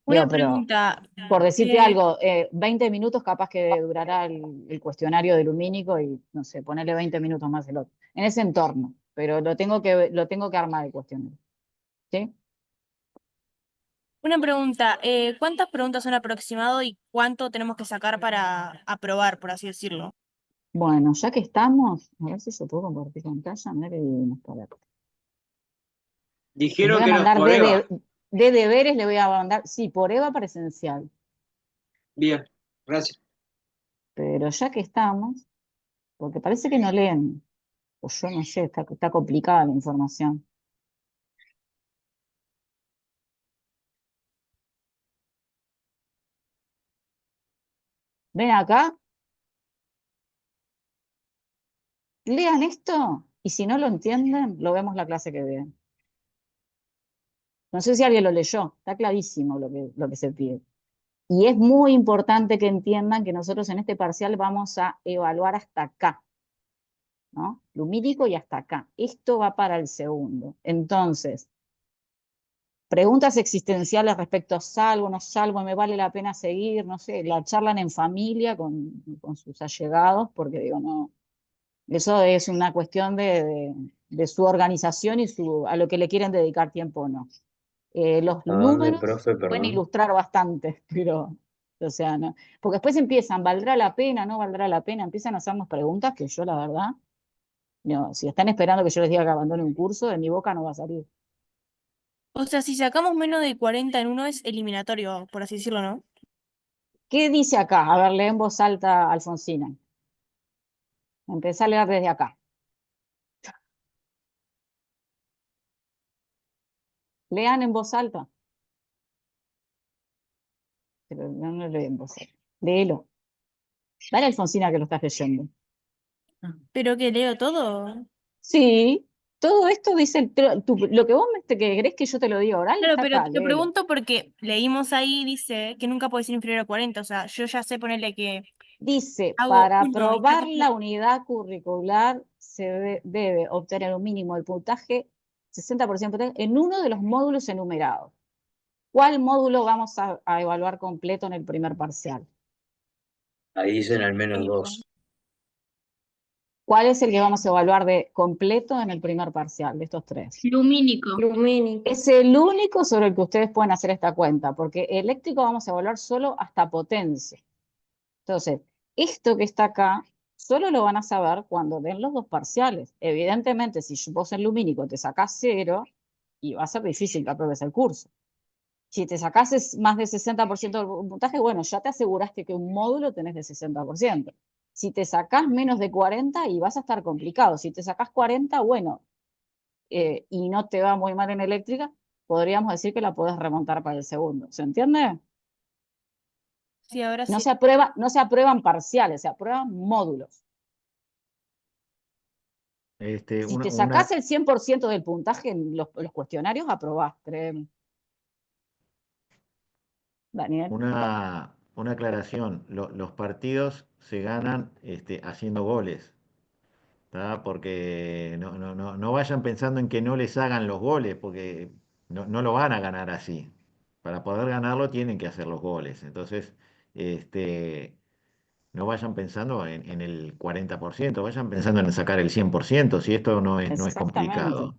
Una Digo, pero pregunta. por decirte algo, 20 minutos capaz que durará el cuestionario de lumínico y, no sé, ponerle 20 minutos más el otro. En ese entorno, pero lo tengo que armar el cuestionario. ¿Sí? Una pregunta. ¿Cuántas preguntas son aproximado y cuánto tenemos que sacar para aprobar, por así decirlo? Bueno, ya que estamos, a ver si yo puedo compartir pantalla, mira que divinos por acá. Les voy Dijeron a que era mandar por Eva. de deberes, le voy a mandar, sí, por EVA presencial. Bien, gracias. Pero ya que estamos, porque parece que no leen, o yo no sé, está complicada la información. Ven acá, lean esto, y si no lo entienden, lo vemos la clase que viene. No sé si alguien lo leyó, está clarísimo lo que se pide. Y es muy importante que entiendan que nosotros en este parcial vamos a evaluar hasta acá, ¿no? Lumínico y hasta acá. Esto va para el segundo. Entonces, preguntas existenciales respecto a salvo, no salvo, me vale la pena seguir, no sé, la charlan en familia con sus allegados, porque digo, no, eso es una cuestión de su organización y a lo que le quieren dedicar tiempo o no. Los ¿A dónde, números profe? pueden Perdón. ilustrar bastante, pero, o sea, no. Porque después empiezan, ¿valdrá la pena? ¿No valdrá la pena? Empiezan a hacernos preguntas que yo, la verdad, no, si están esperando que yo les diga que abandone un curso, de mi boca no va a salir. O sea, si sacamos menos de 40 en uno es eliminatorio, por así decirlo, ¿no? ¿Qué dice acá? A ver, lee en voz alta, Alfonsina. Empezá a leer desde acá. Lean en voz alta. Pero no leen en voz alta. Léelo. Dale, Alfonsina, que lo estás leyendo. ¿Pero que leo todo? Sí, todo esto dice, lo que vos que querés que yo te lo diga oral Claro, está pero acá, te léelo. pregunto porque leímos ahí, dice que nunca puede ser inferior a 40. O sea, yo ya sé ponerle que Dice, hago para uno y aprobar saco la unidad curricular se debe obtener un mínimo del puntaje, 60% en uno de los módulos enumerados. ¿Cuál módulo vamos a evaluar completo en el primer parcial? Ahí dicen al menos 2. ¿Cuál es el que vamos a evaluar de completo en el primer parcial de estos tres? Lumínico. Lumínico. Es el único sobre el que ustedes pueden hacer esta cuenta, porque eléctrico vamos a evaluar solo hasta potencia. Entonces, esto que está acá, solo lo van a saber cuando den los dos parciales. Evidentemente, si vos en lumínico te sacás 0, y va a ser difícil que apruebes el curso. Si te sacás más del 60% del puntaje, bueno, ya te aseguraste que un módulo tenés de 60%. Si te sacás menos de 40, y vas a estar complicado. Si te sacás 40, bueno, y no te va muy mal en eléctrica, podríamos decir que la podés remontar para el segundo. ¿Se entiende? Sí, ahora No sí. no se aprueban parciales, se aprueban módulos. Si te sacás el 100% del puntaje en los cuestionarios, aprobás, créeme. Daniel. Una aclaración, los partidos se ganan haciendo goles, ¿tá? Porque no vayan pensando en que no les hagan los goles, porque no lo van a ganar así. Para poder ganarlo tienen que hacer los goles. Entonces, no vayan pensando en el 40%, vayan pensando en sacar el 100%, si esto no es Exactamente. complicado.